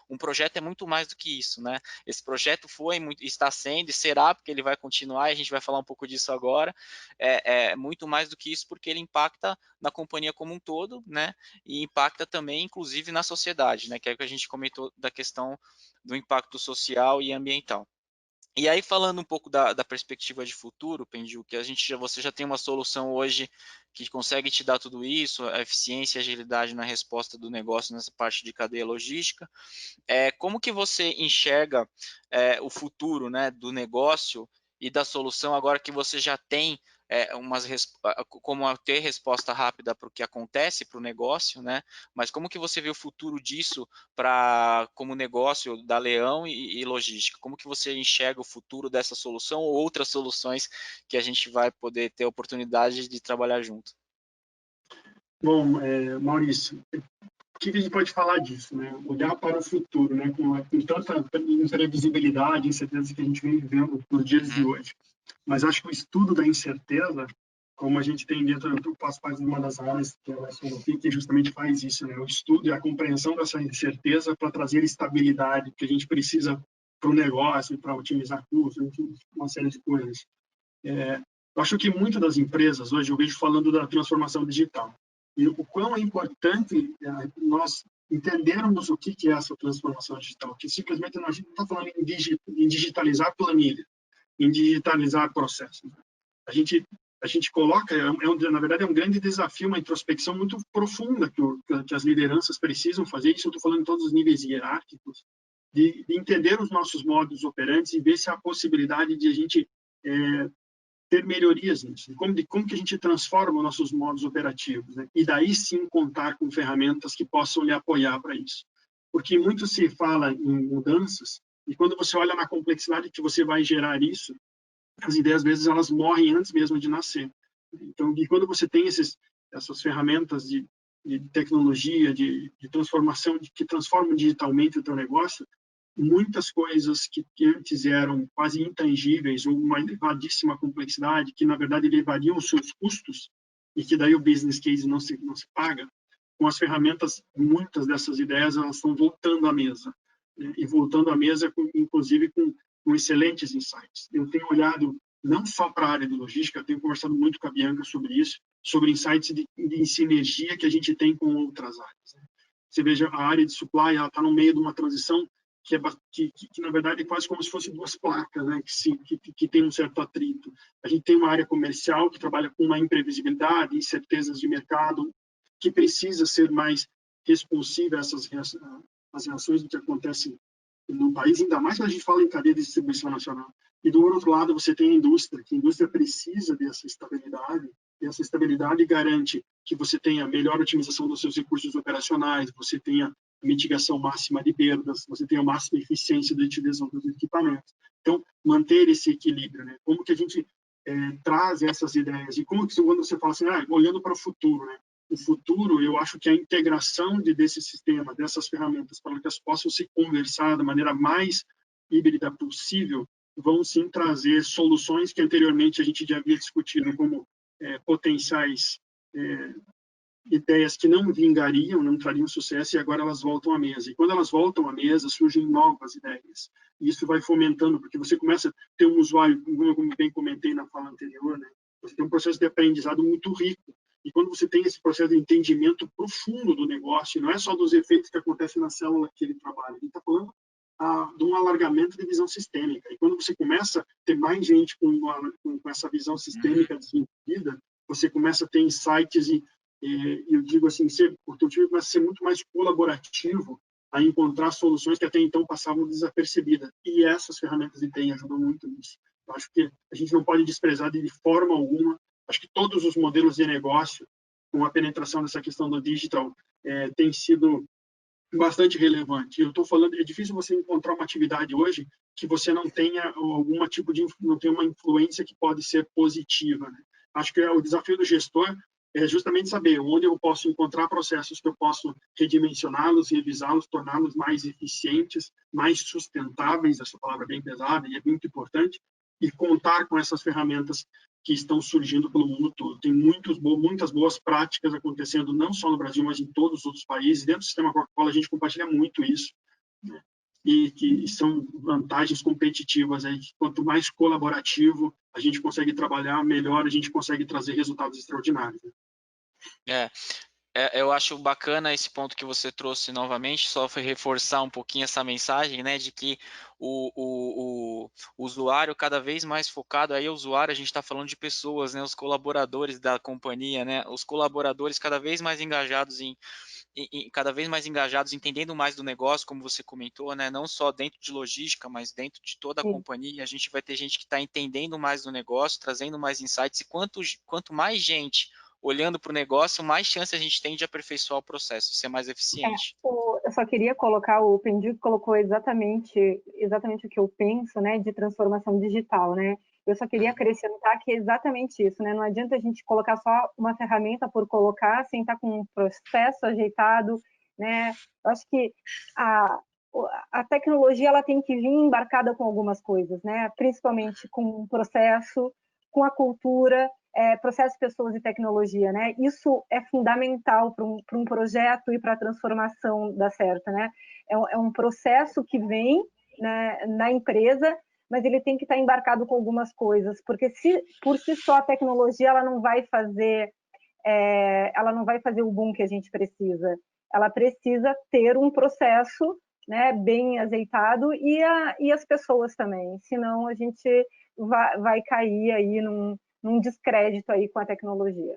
um projeto é muito mais do que isso, né? Esse projeto está sendo e será, porque ele vai continuar, e a gente vai falar um pouco disso agora, é muito mais do que isso, porque ele impacta na companhia como um todo, né? E impacta também, inclusive, na sociedade, né? Que é o que a gente comentou da questão do impacto social e ambiental. E aí, falando um pouco da perspectiva de futuro, Pendiu, que você já tem uma solução hoje que consegue te dar tudo isso, a eficiência e agilidade na resposta do negócio nessa parte de cadeia logística. Como que você enxerga o futuro, né, do negócio e da solução agora que você já tem como ter resposta rápida para o que acontece para o negócio, né? Mas como que você vê o futuro disso como negócio da Leão e logística? Como que você enxerga o futuro dessa solução ou outras soluções que a gente vai poder ter a oportunidade de trabalhar junto? Bom, Maurício, o que a gente pode falar disso, né? Olhar para o futuro, né? Com tanta imprevisibilidade, incerteza que a gente vem vivendo nos dias de hoje. Mas acho que o estudo da incerteza, como a gente tem dentro, eu faço parte de uma das áreas que é a SONOFI, que justamente faz isso, né? O estudo e a compreensão dessa incerteza para trazer estabilidade que a gente precisa para o negócio, para otimizar custos, uma série de coisas. Eu acho que muitas das empresas hoje eu vejo falando da transformação digital. E o quão é importante nós entendermos o que é essa transformação digital, que simplesmente a gente não está falando em digitalizar planilha, em digitalizar processos. A gente coloca, na verdade, é um grande desafio, uma introspecção muito profunda que as lideranças precisam fazer, isso eu estou falando em todos os níveis hierárquicos, de entender os nossos modos operantes e ver se há a possibilidade de a gente ter melhorias nisso, de como que a gente transforma os nossos modos operativos, né? E daí sim contar com ferramentas que possam lhe apoiar para isso. Porque muito se fala em mudanças, e quando você olha na complexidade que você vai gerar isso, as ideias, às vezes, elas morrem antes mesmo de nascer. Então, e quando você tem essas ferramentas de tecnologia, de transformação, que transformam digitalmente o teu negócio, muitas coisas que antes eram quase intangíveis ou uma elevadíssima complexidade, que na verdade elevariam os seus custos e que daí o business case não se paga, com as ferramentas, muitas dessas ideias elas estão voltando à mesa, né? E voltando à mesa, inclusive com excelentes insights. Eu tenho olhado não só para a área de logística, eu tenho conversado muito com a Bianca sobre isso, sobre insights de sinergia que a gente tem com outras áreas, né? Você veja, a área de supply está no meio de uma transição que na verdade é quase como se fossem duas placas, né? que tem um certo atrito. A gente tem uma área comercial que trabalha com uma imprevisibilidade, incertezas de mercado, que precisa ser mais responsiva a essas reações do que acontece no país, ainda mais quando a gente fala em cadeia de distribuição nacional. E do outro lado você tem a indústria, que a indústria precisa dessa estabilidade, e essa estabilidade garante que você tenha melhor otimização dos seus recursos operacionais, você tenha mitigação máxima de perdas, você tenha a máxima eficiência da utilização dos equipamentos. Então, manter esse equilíbrio, né? Como que a gente traz essas ideias? E como que quando você fala assim, olhando para o futuro, né? O futuro, eu acho que a integração desse sistema, dessas ferramentas, para que elas possam se conversar da maneira mais híbrida possível, vão sim trazer soluções que anteriormente a gente já havia discutido como potenciais ideias que não vingariam, não trariam sucesso, e agora elas voltam à mesa. E quando elas voltam à mesa, surgem novas ideias. E isso vai fomentando, porque você começa a ter um usuário, como eu bem comentei na fala anterior, né? Você tem um processo de aprendizado muito rico. E quando você tem esse processo de entendimento profundo do negócio, não é só dos efeitos que acontecem na célula que ele trabalha, ele está falando de um alargamento de visão sistêmica. E quando você começa a ter mais gente com essa visão sistêmica desenvolvida, você começa a ter insights e eu digo assim, o teu time começa a ser muito mais colaborativo, a encontrar soluções que até então passavam desapercebidas. E essas ferramentas de TI ajudam muito nisso. Eu acho que a gente não pode desprezar de forma alguma. Acho que todos os modelos de negócio, com a penetração dessa questão do digital, tem sido bastante relevante. Eu estou falando, é difícil você encontrar uma atividade hoje que você não tenha alguma tipo não tenha uma influência que pode ser positiva, né? Acho que o desafio do gestor é justamente saber onde eu posso encontrar processos que eu posso redimensioná-los, revisá-los, torná-los mais eficientes, mais sustentáveis, essa palavra é bem pesada e é muito importante, e contar com essas ferramentas que estão surgindo pelo mundo todo. Tem muitas boas práticas acontecendo, não só no Brasil, mas em todos os outros países. Dentro do sistema Coca-Cola, a gente compartilha muito isso, né? E que são vantagens competitivas aí. Quanto mais colaborativo a gente consegue trabalhar, melhor a gente consegue trazer resultados extraordinários, né? Eu acho bacana esse ponto que você trouxe novamente, só foi reforçar um pouquinho essa mensagem, né, de que o usuário cada vez mais focado, aí o usuário, a gente está falando de pessoas, né, os colaboradores da companhia, né, os colaboradores cada vez mais engajados cada vez mais engajados, entendendo mais do negócio, como você comentou, né, não só dentro de logística, mas dentro de toda a companhia, a gente vai ter gente que está entendendo mais do negócio, trazendo mais insights, e quanto mais gente olhando para o negócio, mais chance a gente tem de aperfeiçoar o processo e ser mais eficiente. Eu só queria colocar, o Pendico colocou exatamente o que eu penso, né, de transformação digital, né? Eu só queria acrescentar que é exatamente isso, né? Não adianta a gente colocar só uma ferramenta por colocar, sem estar com um processo ajeitado, né? Eu acho que a tecnologia ela tem que vir embarcada com algumas coisas, né? Principalmente com o processo, com a cultura, processo, pessoas e tecnologia, né? Isso é fundamental para um projeto e para a transformação dar certo, né? É um processo que vem, né, na empresa, mas ele tem que estar embarcado com algumas coisas, porque por si só a tecnologia ela não vai fazer o boom que a gente precisa. Ela precisa ter um processo, né, bem azeitado e as pessoas também, senão a gente vai cair aí num descrédito aí com a tecnologia.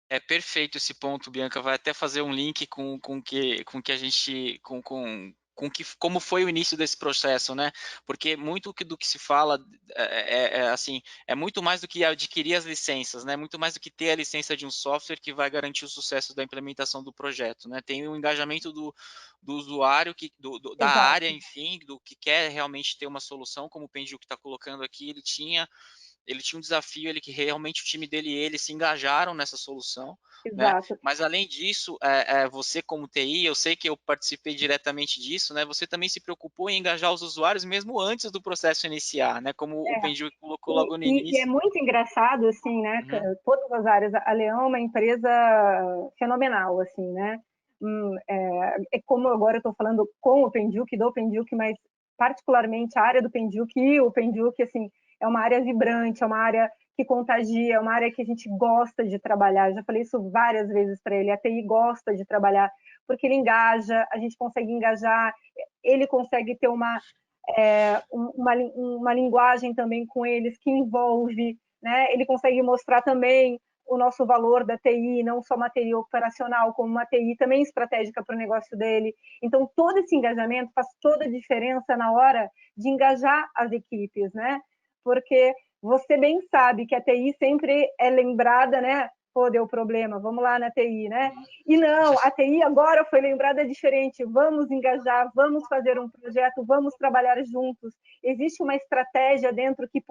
É perfeito esse ponto, Bianca. Vai até fazer um link com que a gente como foi o início desse processo, né? Porque muito do que se fala assim, é muito mais do que adquirir as licenças, né? Muito mais do que ter a licença de um software que vai garantir o sucesso da implementação do projeto, né? Tem o engajamento do usuário, da Exato. área, enfim, do que quer realmente ter uma solução, como o Pendiu que está colocando aqui, ele tinha um desafio, que realmente o time dele e ele se engajaram nessa solução, né? Exato. Mas além disso, você como TI, eu sei que eu participei diretamente disso, né? Você também se preocupou em engajar os usuários mesmo antes do processo iniciar, né? Como o Pendiu colocou logo no E é início. muito engraçado, assim, né? Uhum. Todas as áreas. A Leão é uma empresa fenomenal, assim, né? É como agora eu estou falando com o Pendiuk, do Pendiuk, mas particularmente a área do Pendiuk e o Pendiuk, assim, é uma área vibrante, é uma área que contagia, é uma área que a gente gosta de trabalhar. Eu já falei isso várias vezes para ele. A TI gosta de trabalhar porque ele engaja, a gente consegue engajar, ele consegue ter uma linguagem também com eles que envolve, né? Ele consegue mostrar também o nosso valor da TI, não só uma TI operacional, como uma TI também estratégica para o negócio dele. Então, todo esse engajamento faz toda a diferença na hora de engajar as equipes, né? Porque você bem sabe que a TI sempre é lembrada, né? Pô, deu problema, vamos lá na TI, né? E não, a TI agora foi lembrada diferente, vamos engajar, vamos fazer um projeto, vamos trabalhar juntos. Existe uma estratégia dentro que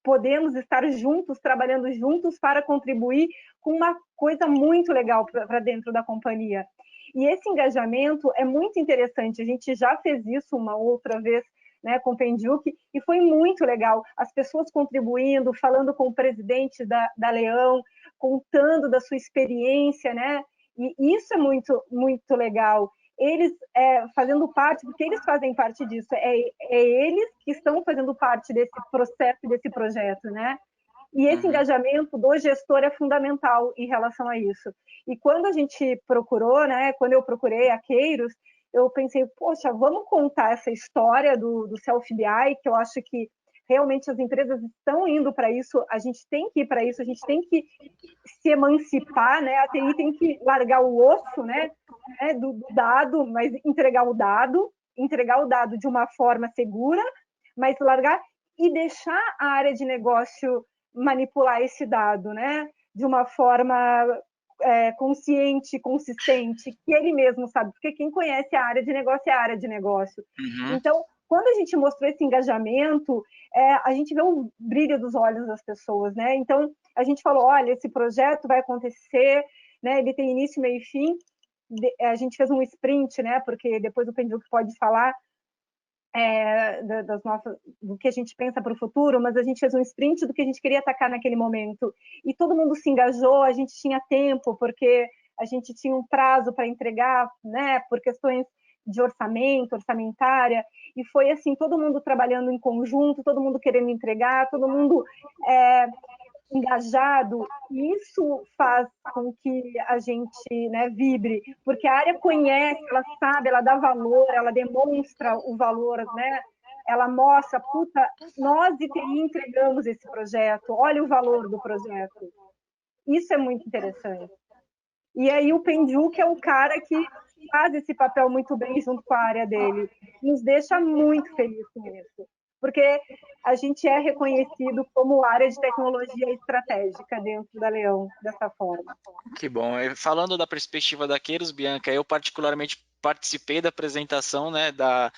podemos estar juntos, trabalhando juntos para contribuir com uma coisa muito legal para dentro da companhia. E esse engajamento é muito interessante, a gente já fez isso uma outra vez, né, com o Pendiuk, e foi muito legal. As pessoas contribuindo, falando com o presidente da Leão, contando da sua experiência, né? E isso é muito, muito legal. Eles fazendo parte, porque eles fazem parte disso, eles que estão fazendo parte desse processo, desse projeto, né? E esse engajamento do gestor é fundamental em relação a isso. E quando a gente procurou, né? Quando eu procurei a Queiros, eu pensei, poxa, vamos contar essa história do Self-BI, que eu acho que realmente as empresas estão indo para isso, a gente tem que ir para isso, a gente tem que se emancipar, né? A TI tem que largar o osso, né? Do dado, mas entregar o dado de uma forma segura, mas largar e deixar a área de negócio manipular esse dado, né? De uma forma consciente, consistente, que ele mesmo sabe, porque quem conhece a área de negócio é a área de negócio. Então, quando a gente mostrou esse engajamento, a gente vê o brilho dos olhos das pessoas, né? Então, a gente falou, olha, esse projeto vai acontecer, né? Ele tem início, meio e fim. A gente fez um sprint, né? Porque depois o Pendiuk pode falar do que a gente pensa para o futuro, mas a gente fez um sprint do que a gente queria atacar naquele momento. E todo mundo se engajou, a gente tinha tempo, porque a gente tinha um prazo para entregar, né? Por questões de orçamentária, e foi assim, todo mundo trabalhando em conjunto, todo mundo querendo entregar, todo mundo engajado, e isso faz com que a gente, né, vibre, porque a área conhece, ela sabe, ela dá valor, ela demonstra o valor, né? Ela mostra, puta, nós de TI entregamos esse projeto, olha o valor do projeto. Isso é muito interessante. E aí o Pendiuk é o cara que faz esse papel muito bem junto com a área dele. Nos deixa muito felizes com isso. Porque a gente é reconhecido como área de tecnologia estratégica dentro da Leão, dessa forma. Que bom. Falando da perspectiva da Queiros, Bianca, eu particularmente participei da apresentação, né, da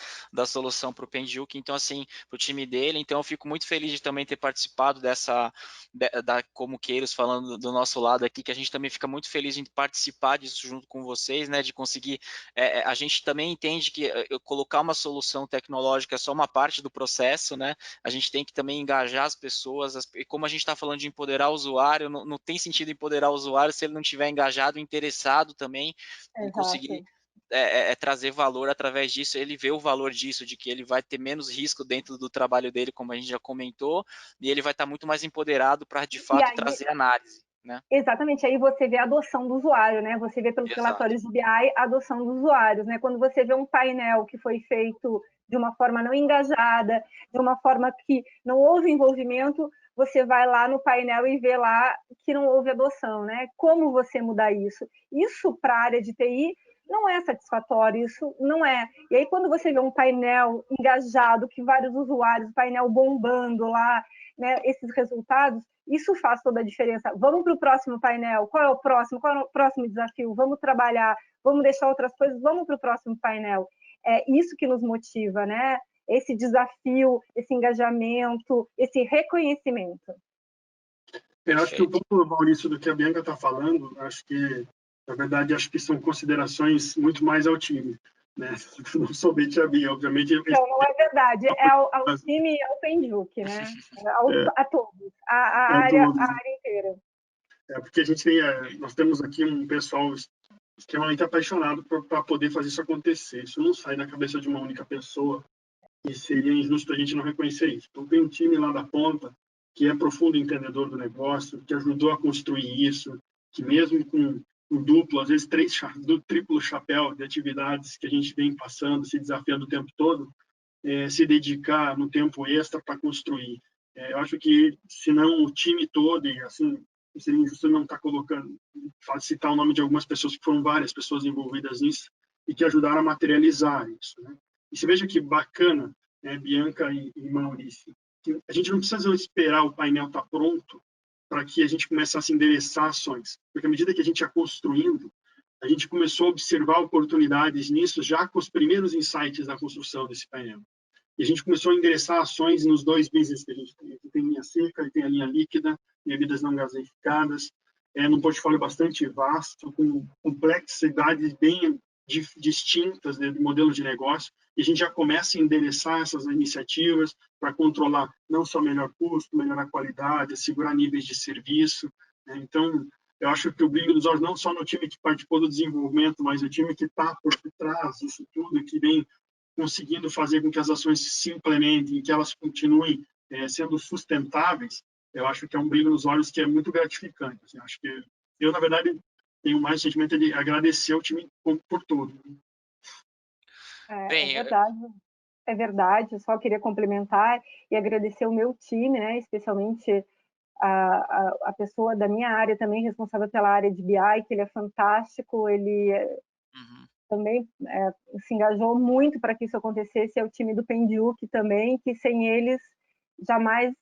solução para o Pendiuk, então assim, para o time dele, então eu fico muito feliz de também ter participado como Queiros, falando do nosso lado aqui, que a gente também fica muito feliz em participar disso junto com vocês, né, de conseguir, a gente também entende que colocar uma solução tecnológica é só uma parte do processo, né, a gente tem que também engajar as pessoas, e como a gente está falando de empoderar o usuário, não tem sentido empoderar o usuário se ele não estiver engajado, interessado também em conseguir trazer valor através disso, ele vê o valor disso, de que ele vai ter menos risco dentro do trabalho dele, como a gente já comentou, e ele vai estar muito mais empoderado para, de fato, trazer análise. Né? Exatamente, aí você vê a adoção do usuário, né? Você vê pelos relatórios de BI a adoção dos usuários, né? Quando você vê um painel que foi feito de uma forma não engajada, de uma forma que não houve envolvimento, você vai lá no painel e vê lá que não houve adoção, né? Como você mudar isso? Isso para a área de TI não é satisfatório, isso não é. E aí, quando você vê um painel engajado, que vários usuários, painel bombando lá, né, esses resultados, isso faz toda a diferença. Vamos para o próximo painel, qual é o próximo? Qual é o próximo desafio? Vamos trabalhar, vamos deixar outras coisas, vamos para o próximo painel. É isso que nos motiva, né? Esse desafio, esse engajamento, esse reconhecimento. Eu acho que um pouco, Maurício, do que a Bianca está falando, acho que, na verdade, acho que são considerações muito mais ao time, né? Não somente a minha, obviamente. Não é verdade, é ao time e ao Penduc, né? A todos, a área inteira. Porque a gente tem, nós temos aqui um pessoal extremamente apaixonado para poder fazer isso acontecer. Isso não sai da cabeça de uma única pessoa e seria injusto a gente não reconhecer isso. Então, tem um time lá da ponta que é profundo entendedor do negócio, que ajudou a construir isso, que mesmo com o duplo, às vezes triplo chapéu de atividades que a gente vem passando, se desafiando o tempo todo, se dedicar no tempo extra para construir. Eu acho que, se não o time todo, e assim, seria injusto não estar colocando, citar o nome de algumas pessoas, que foram várias pessoas envolvidas nisso, e que ajudaram a materializar isso, né? E você veja que bacana, né, Bianca e Maurício, que a gente não precisa esperar o painel estar pronto para que a gente comece a se endereçar ações, porque à medida que a gente ia construindo, a gente começou a observar oportunidades nisso já com os primeiros insights da construção desse painel. E a gente começou a endereçar ações nos 2 business que a gente tem. Tem linha seca e tem a linha líquida, bebidas não gaseificadas, num portfólio bastante vasto, com complexidades bem distintas, né, de modelo de negócio, e a gente já começa a endereçar essas iniciativas para controlar não só melhor custo, melhorar a qualidade, assegurar níveis de serviço, né? Então, eu acho que o brilho dos olhos não só no time que participou do desenvolvimento, mas o time que está por trás disso tudo, que vem conseguindo fazer com que as ações se implementem, que elas continuem sendo sustentáveis, eu acho que é um brilho nos olhos que é muito gratificante. Assim, acho que eu, na verdade, tenho mais sentimento de agradecer ao time por tudo. Bem, É verdade. Eu só queria complementar e agradecer o meu time, né, especialmente a pessoa da minha área também, responsável pela área de BI, que ele é fantástico, ele também se engajou muito para que isso acontecesse, é o time do Penduc também, que sem eles jamais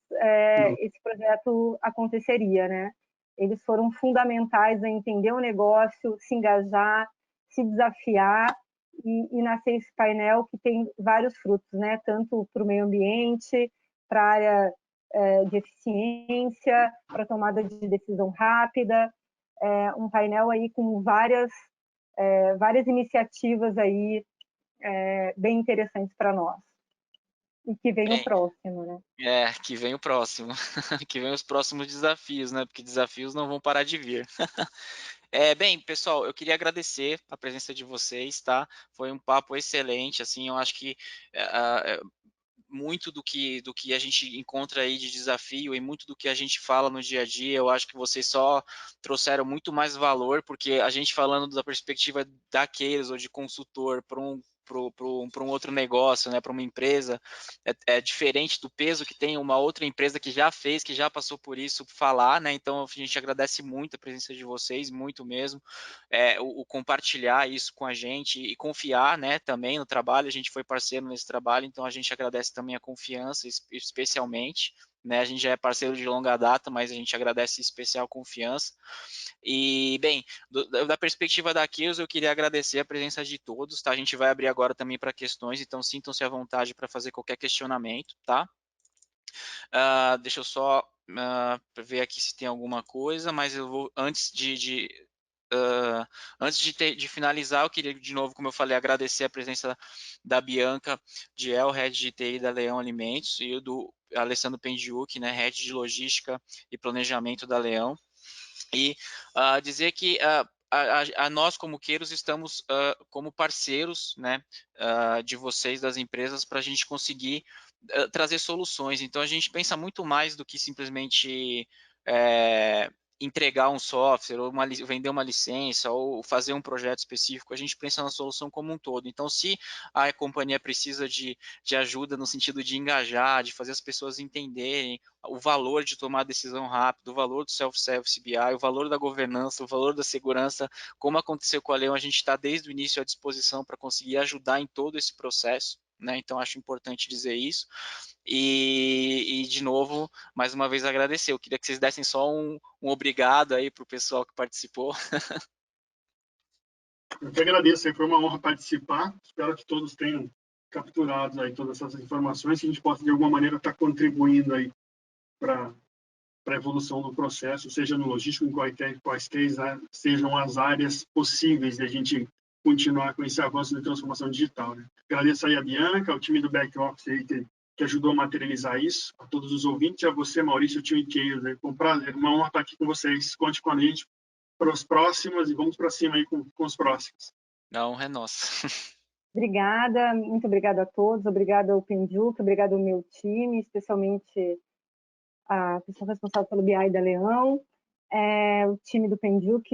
esse projeto aconteceria, né? Eles foram fundamentais a entender o negócio, se engajar, se desafiar e nascer esse painel que tem vários frutos, né? Tanto para o meio ambiente, para a área de eficiência, para tomada de decisão rápida, um painel aí com várias iniciativas aí bem interessantes para nós. E que vem o próximo, né? Que vem o próximo. Que vem os próximos desafios, né? Porque desafios não vão parar de vir. Bem, pessoal, eu queria agradecer a presença de vocês, tá? Foi um papo excelente, assim, eu acho que muito do que a gente encontra aí de desafio e muito do que a gente fala no dia a dia, eu acho que vocês só trouxeram muito mais valor, porque a gente falando da perspectiva daqueles ou de consultor para um outro negócio, né, para uma empresa, é diferente do peso que tem uma outra empresa que já fez, que já passou por isso, falar, né? Então a gente agradece muito a presença de vocês, muito mesmo, o compartilhar isso com a gente e confiar, né, também no trabalho. A gente foi parceiro nesse trabalho, então a gente agradece também a confiança, especialmente, né? A gente já é parceiro de longa data, mas a gente agradece especial confiança. E, bem, da perspectiva da Kills, eu queria agradecer a presença de todos, tá? A gente vai abrir agora também para questões, então sintam-se à vontade para fazer qualquer questionamento, tá? Deixa eu só ver aqui se tem alguma coisa, mas eu vou, antes de finalizar, eu queria de novo, como eu falei, agradecer a presença da Bianca Diel, Head de TI da Leão Alimentos, e do Alessandro Pendiuk, né, Head de Logística e Planejamento da Leão. E dizer que a nós, como Queiros, estamos como parceiros, né, de vocês, das empresas, para a gente conseguir trazer soluções. Então, a gente pensa muito mais do que simplesmente entregar um software, ou vender uma licença, ou fazer um projeto específico, a gente pensa na solução como um todo. Então, se a companhia precisa de ajuda no sentido de engajar, de fazer as pessoas entenderem o valor de tomar decisão rápido, o valor do self-service BI, o valor da governança, o valor da segurança, como aconteceu com a Leão, a gente está desde o início à disposição para conseguir ajudar em todo esse processo, né? Então, acho importante dizer isso. De novo, mais uma vez agradecer. Eu queria que vocês dessem só um obrigado aí para o pessoal que participou. Eu que agradeço, foi uma honra participar. Espero que todos tenham capturado aí todas essas informações, que a gente possa de alguma maneira estar contribuindo aí para a evolução do processo, seja no logístico, em quaisquer sejam as áreas possíveis de a gente continuar com esse avanço de transformação digital, né? Agradeço aí a Bianca, ao time do Back Office aí que ajudou a materializar isso, a todos os ouvintes, a você, Maurício, o time inteiro, né? Foi um prazer, uma honra estar aqui com vocês. Conte com a gente para os próximos e vamos para cima aí com os próximos. A honra é nossa. Obrigada, muito obrigada a todos, obrigada ao Penduc, obrigada ao meu time, especialmente a pessoa responsável pelo BI da Leão, o time do Penduc,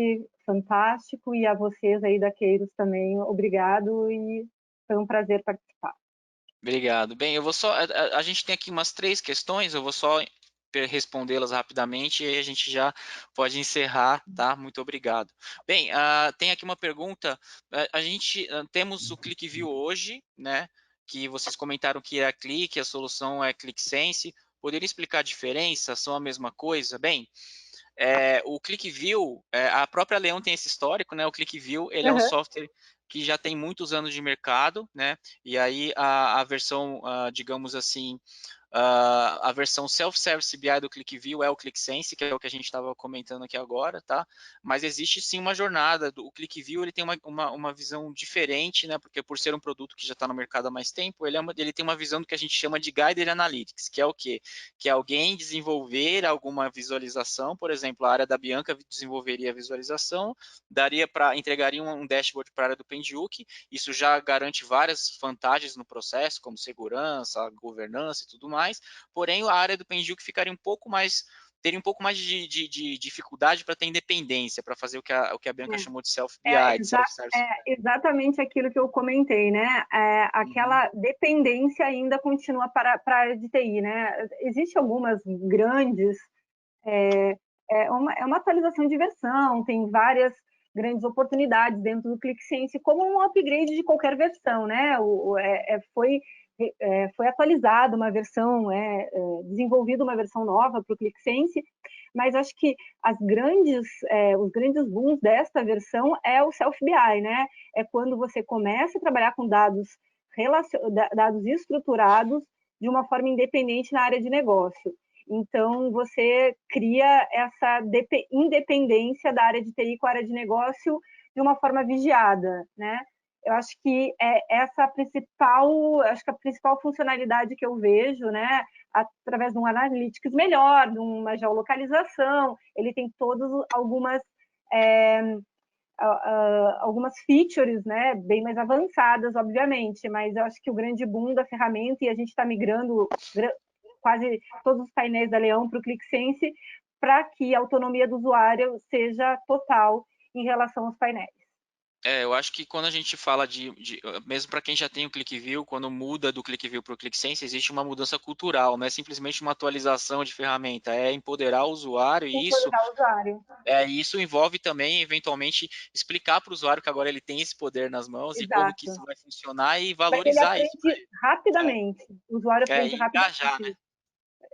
fantástico, e a vocês aí da Queiros também, obrigado, e foi um prazer participar. Obrigado. Bem, eu vou só. A gente tem aqui umas 3 questões, eu vou só respondê-las rapidamente e aí a gente já pode encerrar, tá? Muito obrigado. Bem, tem aqui uma pergunta. A gente temos o ClickView hoje, né? Que vocês comentaram que é a Click, a solução é ClickSense. Poderia explicar a diferença? São a mesma coisa? Bem, o ClickView, a própria Leão tem esse histórico, né? O ClickView, ele é um software que já tem muitos anos de mercado, né? E aí a versão, digamos assim, a versão self-service BI do ClickView é o ClickSense, que é o que a gente estava comentando aqui agora, tá? Mas existe sim uma jornada. O ClickView ele tem uma visão diferente, né? Porque por ser um produto que já está no mercado há mais tempo, ele tem uma visão do que a gente chama de Guided Analytics, que é o quê? Que é alguém desenvolver alguma visualização, por exemplo, a área da Bianca desenvolveria a visualização, entregaria um dashboard para a área do Penduc, isso já garante várias vantagens no processo, como segurança, governança e tudo mais, porém a área do Penduc ficaria teria um pouco mais de dificuldade para ter independência, para fazer o que a Bianca chamou de self-BI, de self-service. Exatamente aquilo que eu comentei, né? Aquela dependência ainda continua para a área de TI, né? Existem algumas grandes... É uma atualização de versão, tem várias grandes oportunidades dentro do ClickSense, como um upgrade de qualquer versão, né? Foi atualizada uma versão, desenvolvida uma versão nova para o ClickSense, mas acho que os grandes booms desta versão é o Self-BI, né? É quando você começa a trabalhar com dados estruturados de uma forma independente na área de negócio. Então, você cria essa independência da área de TI com a área de negócio de uma forma vigiada, né? Eu acho que a principal funcionalidade que eu vejo, né, através de um analytics melhor, de uma geolocalização, ele tem algumas features, né, bem mais avançadas, obviamente, mas eu acho que o grande boom da ferramenta, e a gente está migrando quase todos os painéis da Leão para o ClickSense, para que a autonomia do usuário seja total em relação aos painéis. Eu acho que quando a gente fala mesmo para quem já tem o ClickView, quando muda do ClickView para o ClickSense, existe uma mudança cultural, não é simplesmente uma atualização de ferramenta, é empoderar o usuário e isso envolve também, eventualmente, explicar para o usuário que agora ele tem esse poder nas mãos. Exato. E como que isso vai funcionar e valorizar isso. Ele aprende rapidamente, o usuário aprende rapidamente. Engajar, né?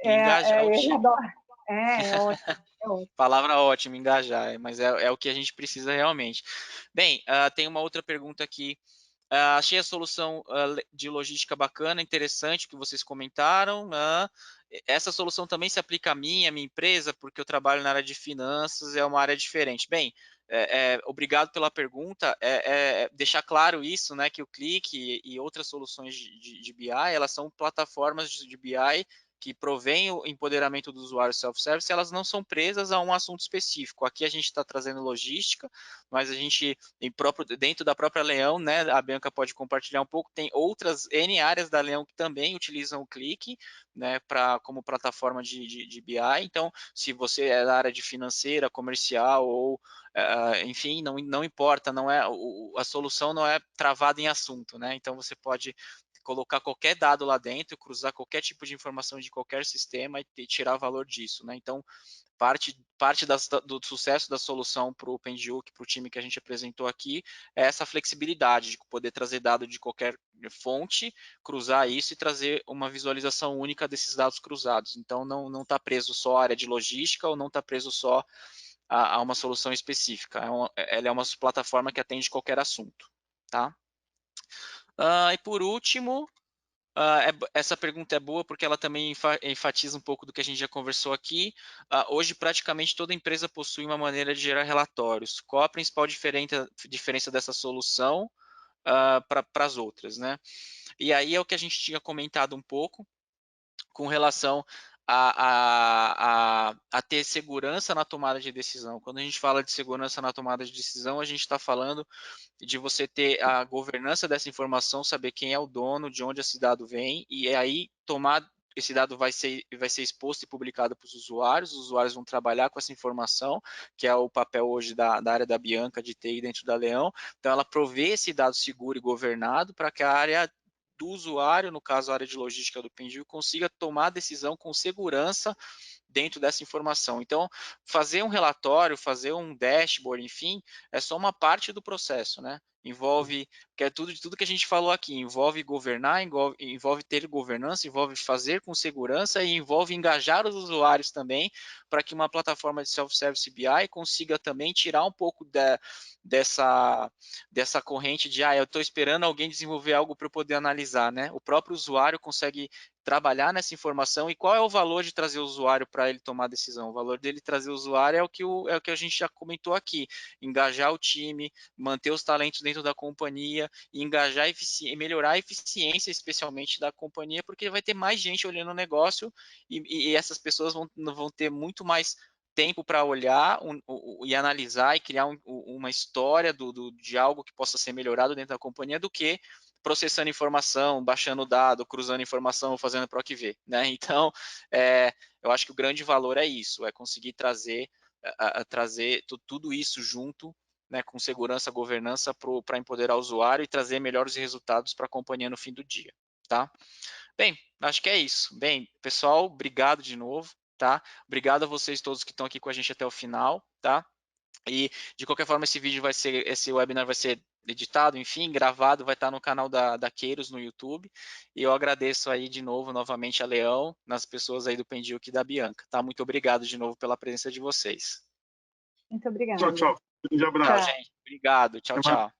Engajar o time. É ótimo. Palavra ótima, engajar, mas é o que a gente precisa realmente. Bem, tem uma outra pergunta aqui. Achei a solução de logística bacana, interessante, que vocês comentaram. Essa solução também se aplica a minha empresa, porque eu trabalho na área de finanças, é uma área diferente. Bem, obrigado pela pergunta. Deixar claro isso, né, que o Click e outras soluções de BI, elas são plataformas de BI que provém o empoderamento do usuário self-service, elas não são presas a um assunto específico. Aqui a gente está trazendo logística, mas a gente, dentro da própria Leão, né, a Bianca pode compartilhar um pouco, tem outras N áreas da Leão que também utilizam o Click, né, como plataforma de BI. Então, se você é da área de financeira, comercial ou enfim, não importa, a solução não é travada em assunto, né? Então você pode colocar qualquer dado lá dentro, cruzar qualquer tipo de informação de qualquer sistema e tirar valor disso, né? Então, parte do sucesso da solução para o OpenGeoC, para o time que a gente apresentou aqui, é essa flexibilidade de poder trazer dado de qualquer fonte, cruzar isso e trazer uma visualização única desses dados cruzados. Então, não está preso só à área de logística ou não está preso só a uma solução específica. Ela é uma plataforma que atende qualquer assunto, tá? E por último, essa pergunta é boa porque ela também enfatiza um pouco do que a gente já conversou aqui. Hoje, praticamente toda empresa possui uma maneira de gerar relatórios. Qual a principal diferença dessa solução para as outras, né? E aí é o que a gente tinha comentado um pouco com relação a ter segurança na tomada de decisão. Quando a gente fala de segurança na tomada de decisão, a gente está falando de você ter a governança dessa informação, saber quem é o dono, de onde esse dado vem, e aí esse dado vai ser exposto e publicado para os usuários vão trabalhar com essa informação, que é o papel hoje da área da Bianca de TI dentro da Leão. Então, ela provê esse dado seguro e governado para que a área do usuário, no caso a área de logística do Pendio, consiga tomar a decisão com segurança dentro dessa informação. Então, fazer um relatório, fazer um dashboard, enfim, é só uma parte do processo, né? Envolve, que é tudo que a gente falou aqui, envolve governar, envolve ter governança, envolve fazer com segurança e envolve engajar os usuários também, para que uma plataforma de self-service BI consiga também tirar um pouco dessa corrente de, eu estou esperando alguém desenvolver algo para eu poder analisar, né? O próprio usuário consegue trabalhar nessa informação. E qual é o valor de trazer o usuário para ele tomar a decisão? O valor dele trazer o usuário é o que a gente já comentou aqui, engajar o time, manter os talentos dentro da companhia, e engajar e melhorar a eficiência, especialmente da companhia, porque vai ter mais gente olhando o negócio e essas pessoas vão ter muito mais tempo para olhar e analisar e criar uma história de algo que possa ser melhorado dentro da companhia do que processando informação, baixando dado, cruzando informação, fazendo PROC-V, né? Então, eu acho que o grande valor é isso, é conseguir trazer tudo isso junto, né, com segurança, governança para empoderar o usuário e trazer melhores resultados para a companhia no fim do dia, tá? Bem, acho que é isso. Bem, pessoal, obrigado de novo, tá? Obrigado a vocês todos que estão aqui com a gente até o final, tá? E, de qualquer forma, esse webinar vai ser editado, enfim, gravado, vai estar no canal da Queiros no YouTube. E eu agradeço aí de novo, novamente, a Leão, nas pessoas aí do Pendiuk e da Bianca, tá? Muito obrigado de novo pela presença de vocês. Muito obrigada. Tchau, tchau. Um abraço. Tchau, gente. Obrigado. Tchau, tchau.